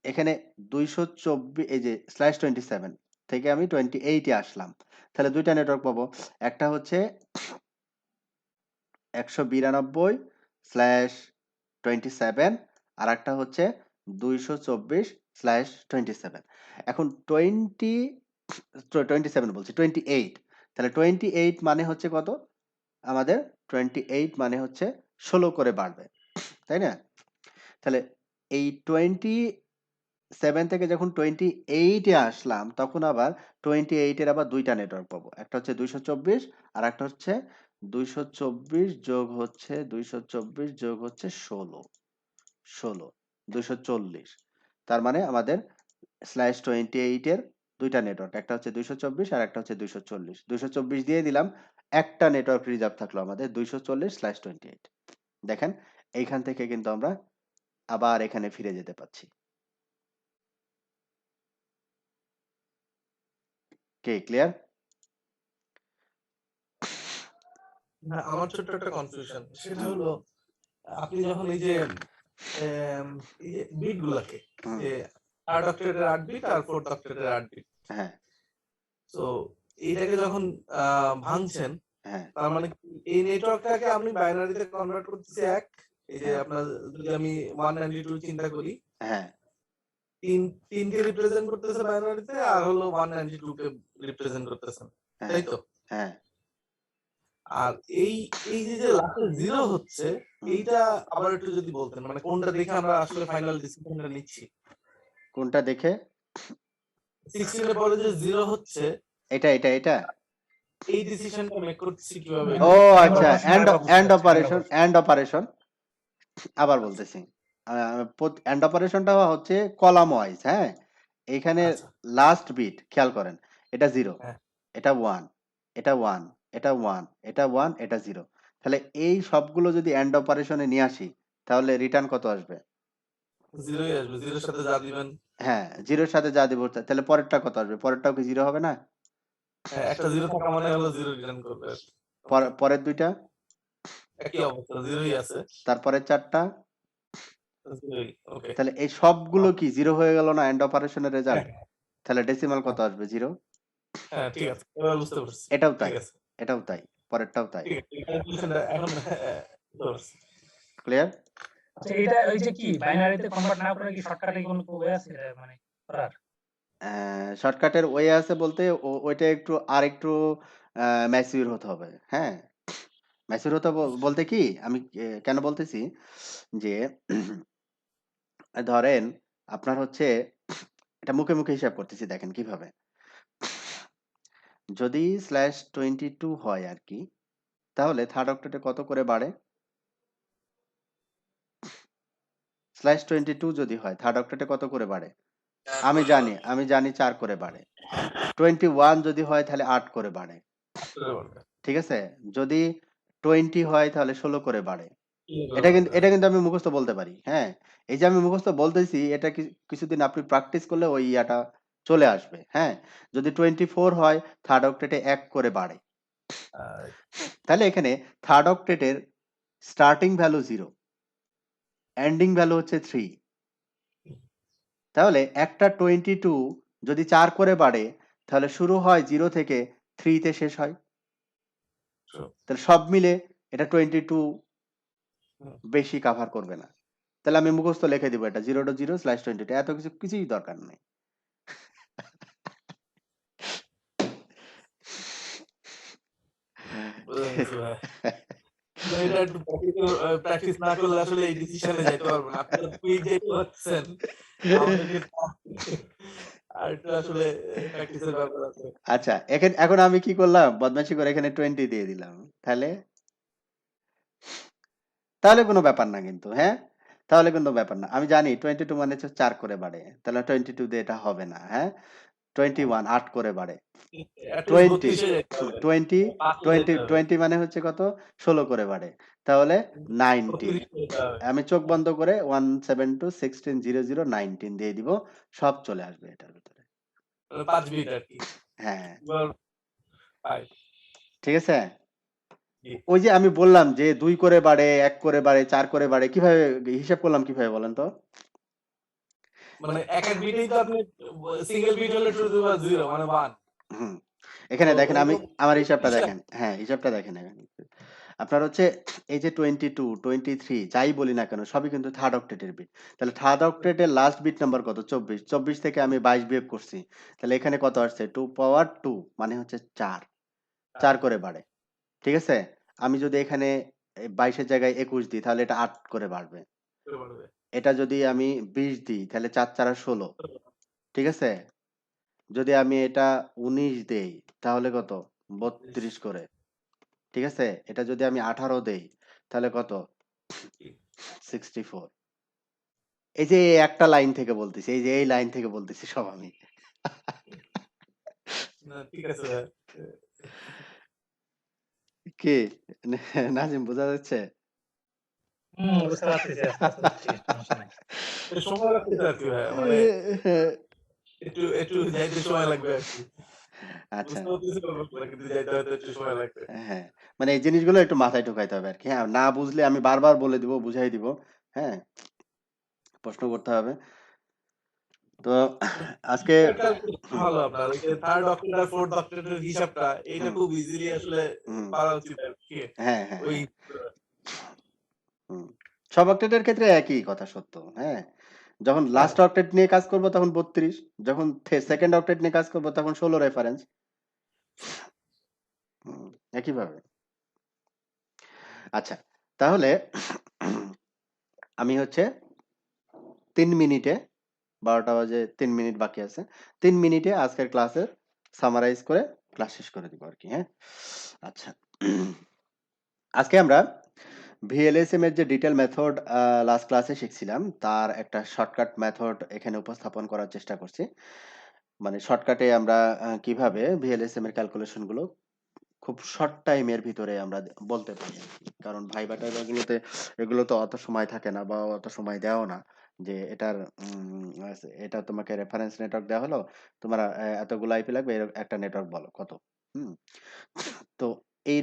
A: এখানে 224 এই যে /27 থেকে আমি 28 এ আসলাম। তাহলে 2 টা নেটওয়ার্ক পাবো। একটা হচ্ছে 192/27 আর একটা হচ্ছে 224/27। এখন 27 বলছি 28। তাহলে 28 মানে হচ্ছে কত? আমাদের 28 মানে হচ্ছে 16 করে বাড়বে, তাই না? তাহলে এই 27 থেকে যখন 28 এ আসলাম তখন আবার 28 এর আবার 2 টা নেটওয়ার্ক পাবো। একটা হচ্ছে 224 আর একটা হচ্ছে 224 যোগ হচ্ছে 224 যোগ হচ্ছে 16 240। তার মানে আমাদের /28 এর 2 টা নেটওয়ার্ক, একটা হচ্ছে 224 আর একটা হচ্ছে 240। 224 দিয়ে দিলাম, একটা নেটওয়ার্ক রিজার্ভ থাকলো আমাদের 240/28। দেখেন এইখান থেকে কিন্তু আমরা আবার এখানে ফিরে যেতে পারছি। কে ক্লিয়ার?
C: না, আমার ছোট্ট একটা কনফিউশন, সেটা হলো আপনি যখন এই যে বিট গুলাকে,
A: হুম,
C: যে থার্ড অক্টেটের 8 বিট আর ফোর্থ অক্টেটের 8 বিট,
A: হ্যাঁ,
C: তো এইটাকে যখন ভাঙছেন,
A: হ্যাঁ,
C: তার মানে কি এই নেটওয়ার্কটাকে আমি বাইনারিতে কনভার্ট করতেছি এক, এই যে
A: হ্যাঁ,
C: আপনার যদি আমি 192 চিন্তা করি,
A: হ্যাঁ,
C: তিনকে রিপ্রেজেন্ট করতেছে বাইনারিতে, আর হলো 192 কে রিপ্রেজেন্ট করতেছে,
A: হ্যাঁ,
C: তাই তো?
A: হ্যাঁ,
C: আর এই এই যে যে লাস্টে জিরো হচ্ছে,
A: হুম।
C: এইটা আবার একটু যদি বলতেন, মানে কোনটা দেখে আমরা আসলে ফাইনাল ডিসিশনটা নিচ্ছি।
A: কোনটা দেখে?
C: 16 এর পরে যে জিরো হচ্ছে,
A: এটা।
C: এই ডিসিশনটা মেক করতেছি কিভাবে
A: ও
C: এটা?
B: AND
A: আচ্ছা,
B: অপারেশন
A: এন্ড
B: আরেকবার বুঝতে
A: এন্ড
B: পারছি, AND
A: operation,
B: operation.
A: And operation আবার
C: আচ্ছা
A: বলতেছি। এন্ড অপারেশনটা হচ্ছে কলাম ওয়াইজ, হ্যাঁ? এইখানে
C: আচ্ছা,
A: লাস্ট বিট খেয়াল করেন, এটা 0,
C: হ্যাঁ,
A: এটা 1, এটা 1, এটা 1, এটা 1, এটা 0। তাহলে এই সবগুলো যদি এন্ড অপারেশনে নিয়ে আসি তাহলে রিটার্ন কত আসবে?
C: জিরোই আসবে, জিরোর সাথে যা দিবেন।
A: হ্যাঁ, 0 এর সাথে যা দিব তাহলে পরেরটা কত আসবে? পরেরটাও কি 0 হবে না?
C: হ্যাঁ, একটা জিরো থাকা মানে হলো জিরো রিটার্ন করবে। ওকে,
A: পরের দুইটা,
C: একই অবস্থা, জিরোই আছে,
A: তারপরের চারটা,
C: জিরোই। ওকে,
A: তাহলে এই সবগুলো কি 0 হয়ে গেল না এন্ড অপারেশনের
C: হ্যাঁ,
A: রেজাল্ট? তাহলে ডেসিমাল কত
C: হ্যাঁ,
A: আসবে? 0।
C: হ্যাঁ, ঠিক আছে, এবার বুঝতে পারছি।
A: এটাও
C: ঠিক
A: তাই,
C: আছে,
A: এটাও তাই, পরেরটাও তাই।
C: ঠিক আছে, ক্যালকুলেশনটা এখন বুঝতে পারছি।
A: ক্লিয়ার?
B: আচ্ছা, এটা ওই যে কি বাইনারিতে কনভার্ট না করে কি শর্টকাটে কোনো ওয়ে আছে এটা মানে করার?
A: শর্টকাটের ওয়ে আছে বলতে ওইটা একটু আর একটু ম্যাচিউর হতে হবে, হ্যাঁ? ম্যাচিউর হতে বলতে কি আমি কেন বলতেছি যে ধরেন আপনার হচ্ছে এটা মুখে মুখে হিসাব করতেছি, দেখেন কিভাবে। যদি /22 হয় আর কি, তাহলে থার্ড অক্টেটে কত করে বাড়ে? /22 যদি হয় থার্ড অক্টেটে কত করে বাড়ে? আমি জানি 4 করে বাড়ে। 21 যদি হয় তাহলে 8 করে বাড়ে। ঠিক আছে? যদি 20 হয় তাহলে 16 করে বাড়ে। এটা কিন্তু আমি মুখস্থ বলতে পারি। হ্যাঁ? এই যে আমি মুখস্থ বলতেছি এটা কিছুদিন আপনি প্র্যাকটিস করলে ওই ইয়াটা চলে আসবে। হ্যাঁ? যদি 24 হয় থার্ড অক্টেটে 1 করে বাড়ে। তাহলে এখানে থার্ড অক্টেটের স্টার্টিং ভ্যালু 0, এন্ডিং ভ্যালু হচ্ছে 3। তাহলে একটা 22 যদি 4 করে বাড়ে তাহলে শুরু হয় 0 থেকে 3 তে শেষ হয়। তাহলে সব মিলে এটা 22 বেশি কভার করবে না। তাহলে আমি মুখস্থ লিখে দিব এটা 0.0/22। এত কিছুই দরকার নেই।
C: বুঝতে পেরেছি ভাই। মানে এটা একটু প্র্যাকটিস না করলে আসলে এই ডিসিশনে যাইতে পারবো না। আপনারা কুইক যাইতে পারতেছেন। আমাদেরকে আরেকটু আসলে প্র্যাকটিসের ব্যাপার আছে।
A: আচ্ছা, এখন আমি কি করলাম? বদমাইশি করে এখানে 20 দিয়ে দিলাম। তাহলে? তাহলে কোনো ব্যাপার না কিন্তু, হ্যাঁ? তাহলে কোনো ব্যাপার না। আমি জানি 22 মানে হচ্ছে 4 করে বাড়ে। তাহলে 22 দিয়ে এটা হবে না, হ্যাঁ? 21 8 করে বাড়ে।
C: এট লিস্ট
A: 20
C: 32 এ যাইতে হবে।
A: 20
C: 5 এ
A: 20
C: যাইতে হবে।
A: 20 মানে হচ্ছে কত? 16 করে বাড়ে। তাহলে 19
C: 32 এ যেতে হবে।
A: আমি চোখ বন্ধ করে 172 16 00 19 দিয়ে দিব। সব চলে আসবে এটার ভিতরে।
C: মানে 5 বিট আরকি।
A: হ্যাঁ,
C: এবার 5
A: ঠিক আছে?
C: জি।
A: ওই যে আমি বললাম যে 2 করে বাড়ে, 1 করে বাড়ে, 4 করে বাড়ে। কিভাবে হিসাব করলাম কিভাবে বলেন তো?
C: মানে এক বিটেই তো আপনি সিঙ্গেল বিট হলে টু দি পাওয়ার 0 মানে 1
A: হুম।
C: তো
A: এখানে দেখেন আমি
C: এরকম
A: আমার হিসাবটা
C: 20 টা
A: দেখেন। হ্যাঁ, হিসাবটা দেখেন এখানে। আপনার হচ্ছে এই যে 22, 23 যাই বলি না কেন সবই কিন্তু থার্ড অক্টেটের বিট। তাহলে থার্ড অক্টেটের লাস্ট বিট নাম্বার কত? 24 24 থেকে আমি 22 বিয়োগ করছি। তাহলে এখানে কত আসছে? 2 পাওয়ার 2 মানে হচ্ছে 4 4 করে বাড়ে। ঠিক আছে? আমি যদি এখানে 22 এর জায়গায় 21 দিই তাহলে এটা 8 করে বাড়বে।
C: বাড়বে।
A: এটা যদি আমি 20 দিই তাহলে 4 4 16 ঠিক আছে? যদি আমি এটা 19 দেই তাহলে কত? 32 করে। ঠিক আছে? এটা যদি আমি 18 দেই তাহলে কত? 64 এই যে এই একটা লাইন থেকে বলতেছি। এই যে এই লাইন থেকে বলতেছি সব আমি।
C: না ঠিক আছে ভাই।
A: কি? নাজিম বোঝা যাচ্ছে?
B: বুঝতে পারতেছি। আস্তে, আস্তে বুঝছি। সমস্যা নাই।
C: সময় লাগতেছে আরকি ভাই। মানে একটু যাইতে সময় লাগবে আরকি।
A: আচ্ছা।
C: বুঝতে পারতেছি ব্যাপারটা কিন্তু যাইতে হয়তো একটু সময় লাগবে।
A: হ্যাঁ, মানে এই জিনিসগুলো একটু মাথায় ঢুকাইতে হবে আরকি। হ্যাঁ, না বুঝলে আমি বারবার বলে দিব, বুঝাই দিব। হ্যাঁ? প্রশ্ন করতে হবে। তো আজকে
C: একটা ভালো আপনার ওই যে 3rd অক্টেট আর 4th অক্টেটের হিসাবটা এটা
A: হুম,
C: খুব ইজিলি আসলে
A: হুম।
C: পারা উচিত আরকি।
A: হ্যাঁ, হ্যাঁ,
C: ওই
A: হ্যাঁ। হুম। সব অক্টেটের ক্ষেত্রে একই কথা সত্য। হ্যাঁ? যখন
C: হ্যাঁ,
A: লাস্ট অক্টেট নিয়ে কাজ করব তখন 32, যখন সেকেন্ড অক্টেট নিয়ে কাজ করব তখন 16 রেফারেন্স। হুম, একইভাবে। আচ্ছা, তাহলে আমি হচ্ছে ৩ মিনিটে ১২টা বাজে ৩ মিনিট বাকি আছে। ৩ মিনিটে আজকের ক্লাসের সামারাইজ করে ক্লাস শেষ করে দিব আরকি, হ্যাঁ? আচ্ছা। আজকে আমরা VLSM এর যে ডিটেইল মেথড লাস্ট ক্লাসে শিখছিলাম, তার একটা শর্টকাট মেথড এখানে উপস্থাপন করার চেষ্টা করছি। মানে শর্টকাটে আমরা কিভাবে VLSM এর ক্যালকুলেশন গুলো খুব শর্ট টাইমের ভিতরে আমরা বলতে পারি আরকি। কারণ ভাইবা-টাইবা গুলোতে এগুলো তো অত সময় থাকে না বা অত সময় দেয়ও না। যে এটার এটা তোমাকে রেফারেন্স নেটওয়ার্ক দেওয়া হলো। তোমার এতগুলো আইপি লাগবে একটা নেটওয়ার্ক বলো কত? হুম? তো এই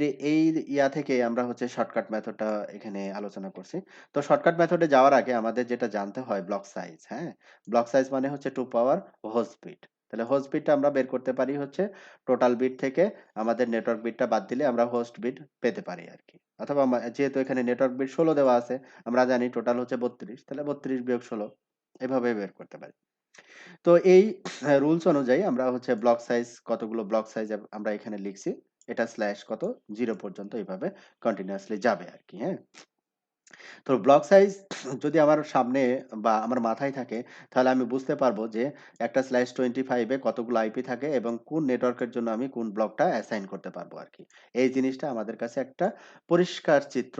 A: ইয়া থেকে আমরা হচ্ছে শর্টকাট মেথডটা এখানে আলোচনা করছি। তো শর্টকাট মেথডে যাওয়ার আগে আমাদের যেটা জানতে হয় ব্লক সাইজ, হ্যাঁ? ব্লক সাইজ মানে হচ্ছে 2 পাওয়ার হোস্ট বিট। তাহলে হোস্ট বিটটা আমরা বের করতে পারি হচ্ছে টোটাল বিট থেকে আমাদের নেটওয়ার্ক বিটটা বাদ দিলে আমরা হোস্ট বিট পেতে পারি আরকি। অথবা যেহেতু এখানে নেটওয়ার্ক বিট 16 দেওয়া আছে, আমরা জানি টোটাল হচ্ছে 32 তাহলে 32 বিয়োগ 16 এভাবে বের করতে পারি। তো এই রুলস অনুযায়ী আমরা হচ্ছে ব্লক সাইজ কতগুলো ব্লক সাইজ আমরা এখানে লিখছি। এটা স্ল্যাশ কত 0 পর্যন্ত এইভাবে কন্টিনিউয়াসলি যাবে আরকি, হ্যাঁ? তো ব্লক সাইজ যদি আমার সামনে বা আমার মাথায় থাকে তাহলে আমি বুঝতে পারবো যে একটা স্ল্যাশ 25 এ কতগুলো আইপি থাকে এবং কোন নেটওয়ার্কের জন্য আমি কোন ব্লকটা অ্যাসাইন করতে পারবো আরকি। এই জিনিসটা আমাদের কাছে একটা পরিষ্কার চিত্র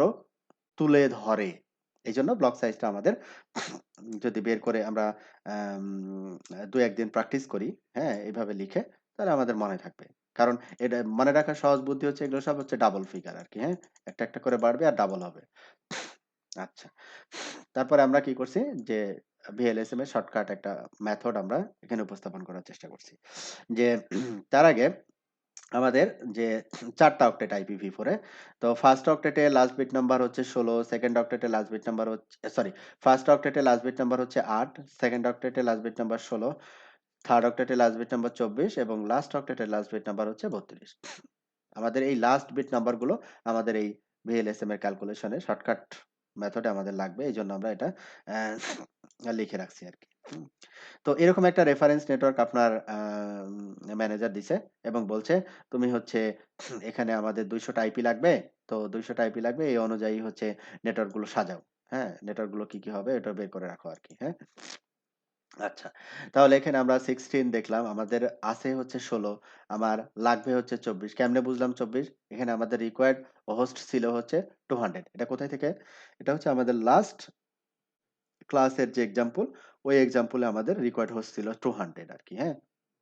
A: তুলে ধরে। এজন্য ব্লক সাইজটা আমাদের যদি বের করে আমরা আম ২-১ দিন প্র্যাকটিস করি, হ্যাঁ? এভাবে লিখে তাহলে আমাদের মনে থাকবে। কারণ এটা মনে রাখার সহজ বুদ্ধি হচ্ছে এগুলো সব হচ্ছে ডাবল ফিগার আরকি, হ্যাঁ? একটা, একটা করে বাড়বে আর ডাবল হবে। আচ্ছা। তারপরে আমরা কি করছি যে VLSM এর শর্টকাট একটা মেথড আমরা এখানে উপস্থাপন করার চেষ্টা করছি। যে তার আগে আমাদের যে ৪ টা অক্টেট IPv4 এ। তো ফার্স্ট অক্টেটে লাস্ট বিট নাম্বার হচ্ছে ১৬, সেকেন্ড অক্টেটে লাস্ট বিট নাম্বার হচ্ছে সরি, ফার্স্ট অক্টেটে লাস্ট বিট নাম্বার হচ্ছে ৮, সেকেন্ড অক্টেটে লাস্ট বিট নাম্বার ১৬, থার্ড অক্টেটে লাস্ট বিট নাম্বার ২৪ এবং লাস্ট অক্টেটে লাস্ট বিট নাম্বার হচ্ছে ৩২। আমাদের এই লাস্ট বিট নাম্বার গুলো আমাদের এই VLSM এর ক্যালকুলেশনে শর্টকাট মেথডে আমাদের লাগবে। এজন্য আমরা এটা লিখে রাখছি আরকি। হুম। তো এরকম একটা রেফারেন্স নেটওয়ার্ক আপনার ম্যানেজার দিছে এবং বলছে তুমি হচ্ছে এখানে আমাদের 200 টা আইপি লাগবে। তো 200 টা আইপি লাগবে এই অনুযায়ী হচ্ছে নেটওয়ার্ক গুলো সাজাও। হ্যাঁ? নেটওয়ার্ক গুলো কি হবে এটা বের করে রাখো আরকি। হ্যাঁ? আচ্ছা। তাহলে এখানে আমরা 16 দেখলাম। আমাদের আছে হচ্ছে 16, আমার লাগবে হচ্ছে 24 কেমনে বুঝলাম 24? এখানে আমাদের রিকোয়ার্ড হোস্ট ছিল হচ্ছে 200 এটা কোথায় থেকে? এটা হচ্ছে আমাদের লাস্ট ক্লাসের যে এক্সাম্পল, ওই এক্সাম্পলে আমাদের রিকোয়ার্ড হোস্ট ছিল 200 আরকি, হ্যাঁ?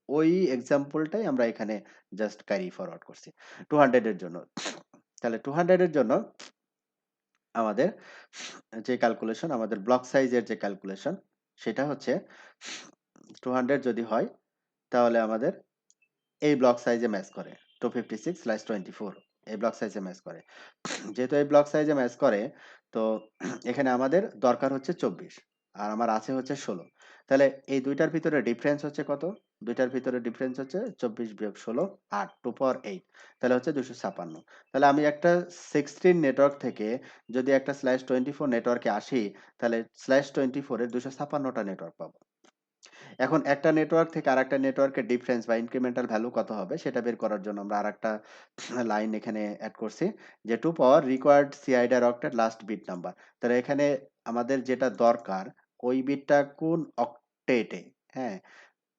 A: ওই এক্সাম্পলটাই আমরা এখানে জাস্ট ক্যারি ফরওয়ার্ড করছি। 200 এর জন্য। তাহলে 200 এর জন্য আমাদের যে ক্যালকুলেশন, আমাদের ব্লক সাইজের যে ক্যালকুলেশন, সেটা হচ্ছে 200 যদি হয়, তাহলে আমাদের এই ব্লক সাইজে ম্যাচ করে। 256/24 এই ব্লক সাইজে ম্যাচ করে। যেহেতু এই ব্লক সাইজে ম্যাচ করে, তো এখানে আমাদের দরকার হচ্ছে 24 আর আমার আছে হচ্ছে 16। তাহলে এই ২ টার ভিতরে ডিফারেন্স হচ্ছে কত? ২ টার ভিতরে ডিফারেন্স হচ্ছে 24 বিয়োগ 16 8 2 পাওয়ার 8 তাহলে হচ্ছে 256। তাহলে আমি একটা 16 নেটওয়ার্ক থেকে যদি একটা /24 নেটওয়ার্কে আসি, তাহলে /24 এর 256 টা নেটওয়ার্ক পাবো। এখন একটা নেটওয়ার্ক থেকে আরেকটা নেটওয়ার্কের ডিফারেন্স বা ইনক্রিমেন্টাল ভ্যালু কত হবে সেটা বের করার জন্য আমরা আরেকটা লাইন এখানে এড করছি যে two power required CIDR octet last bit number. তাহলে এখানে আমাদের যেটা দরকার ওই বিটটা কোন অক্টেটে, হ্যাঁ,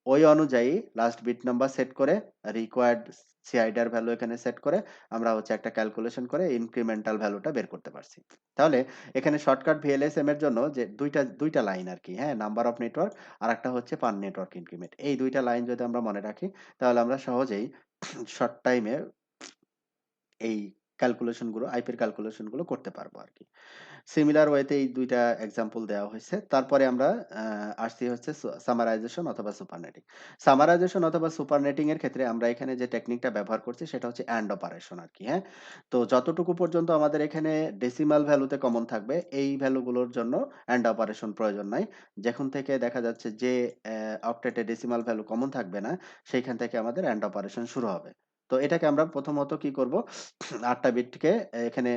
A: ওই অনুযায়ী লাস্ট বিট নাম্বার সেট করে রিকোয়ার্ড সিআইডার ভ্যালু এখানে সেট করে আমরা হচ্ছে একটা ক্যালকুলেশন করে ইনক্রিমেন্টাল ভ্যালুটা বের করতে পারছি। তাহলে এখানে শর্টকাট ভিএলএসএম এর জন্য যে দুইটা লাইন আর কি, হ্যাঁ, নাম্বার অফ নেটওয়ার্ক আর একটা হচ্ছে পার নেটওয়ার্ক ইনক্রিমেন্ট, এই দুইটা লাইন যদি আমরা মনে রাখি তাহলে আমরা সহজেই শর্ট টাইমে এই ক্যালকুলেশন গুলো আইপির ক্যালকুলেশন গুলো করতে পারবো আর কি। সিমিলার ওয়েতে এই ২ টা এক্সাম্পল দেওয়া হইছে। তারপরে আমরা আসছি হচ্ছে সামারাইজেশন অথবা সুপারনেটিং। সামারাইজেশন অথবা সুপারনেটিং এর ক্ষেত্রে আমরা এখানে যে টেকনিকটা ব্যবহার করছি সেটা হচ্ছে AND অপারেশন আরকি, হ্যাঁ? তো যতটুকু পর্যন্ত আমাদের এখানে ডেসিমাল ভ্যালুতে কমন থাকবে এই ভ্যালুগুলোর জন্য AND অপারেশন প্রয়োজন নাই। যেখান থেকে দেখা যাচ্ছে যে অক্টেটে ডেসিমাল ভ্যালু কমন থাকবে না, সেইখান থেকে আমাদের AND অপারেশন শুরু হবে। তো এটাকে আমরা প্রথমত কি করব? ৮ টা বিটকে এখানে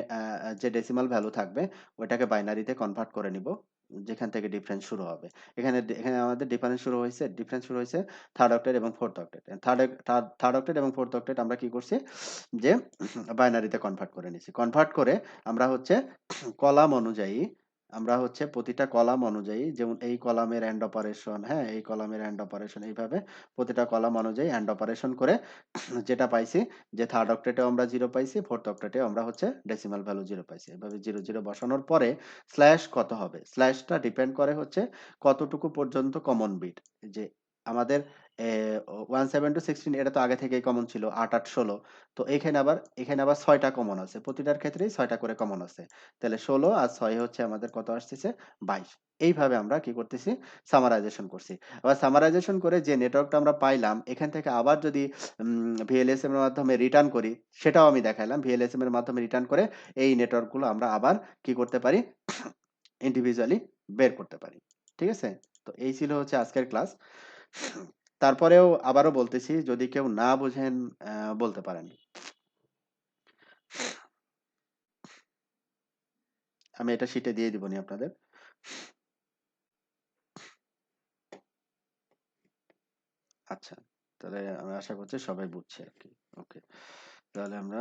A: যে ডেসিমাল ভ্যালু থাকবে ওইটাকে বাইনারিতে কনভার্ট করে নিব। যেখান থেকে ডিফারেন্স শুরু হবে। এখানে আমাদের ডিফারেন্স শুরু হইছে 3rd অক্টেট এবং 4th অক্টেট। 3rd অক্টেট এবং 4th অক্টেট আমরা কি করছি? যে বাইনারিতে কনভার্ট করে নিছি। কনভার্ট করে আমরা হচ্ছে কলাম অনুযায়ী আমরা হচ্ছে প্রতিটা কলাম অনুযায়ী যেমন এই কলামের AND অপারেশন, হ্যাঁ? এই কলামের AND অপারেশন এইভাবে প্রতিটা কলাম অনুযায়ী AND অপারেশন করে যেটা পাইছি যে 3rd অক্টেটেও আমরা 0 পাইছি, 4th অক্টেটেও আমরা হচ্ছে ডেসিমাল ভ্যালু 0 পাইছি। এভাবে 0, 0 বসানোর পরে স্ল্যাশ কত হবে? স্ল্যাশটা ডিপেন্ড করে হচ্ছে কতটুকু পর্যন্ত কমন বিট। যে আমাদের 17 to 16 এটা তো আগে থেকেই কমন ছিল। ৮, ৮, ১৬ তো এখানে আবার ৬ টা কমন আছে। প্রতিটার ক্ষেত্রেই ৬ টা করে কমন আছে। তাহলে ১৬ আর ৬ হচ্ছে আমাদের কত আসতেছে? ২২ এইভাবে আমরা কি করতেছি? সামারাইজেশন করছি। আবার সামারাইজেশন করে যে নেটওয়ার্কটা আমরা পাইলাম এখান থেকে আবার যদি ভিএলএসএম এর মাধ্যমে রিটার্ন করি, সেটাও আমি দেখাইলাম। ভিএলএসএম এর মাধ্যমে রিটার্ন করে এই নেটওয়ার্কগুলো আমরা আবার কি করতে পারি? ইন্ডিভিজুয়ালি বের করতে পারি। ঠিক আছে? তো এই ছিল হচ্ছে আজকের ক্লাস। তারপরেও আবারও বলতেছি যদি কেউ না বুঝেন বলতে পারেন। আমি এটা শিটে দিয়ে দিবনি আপনাদের। আচ্ছা। তাহলে আমি আশা করছি সবাই বুঝছে আরকি। ওকে। তাহলে আমরা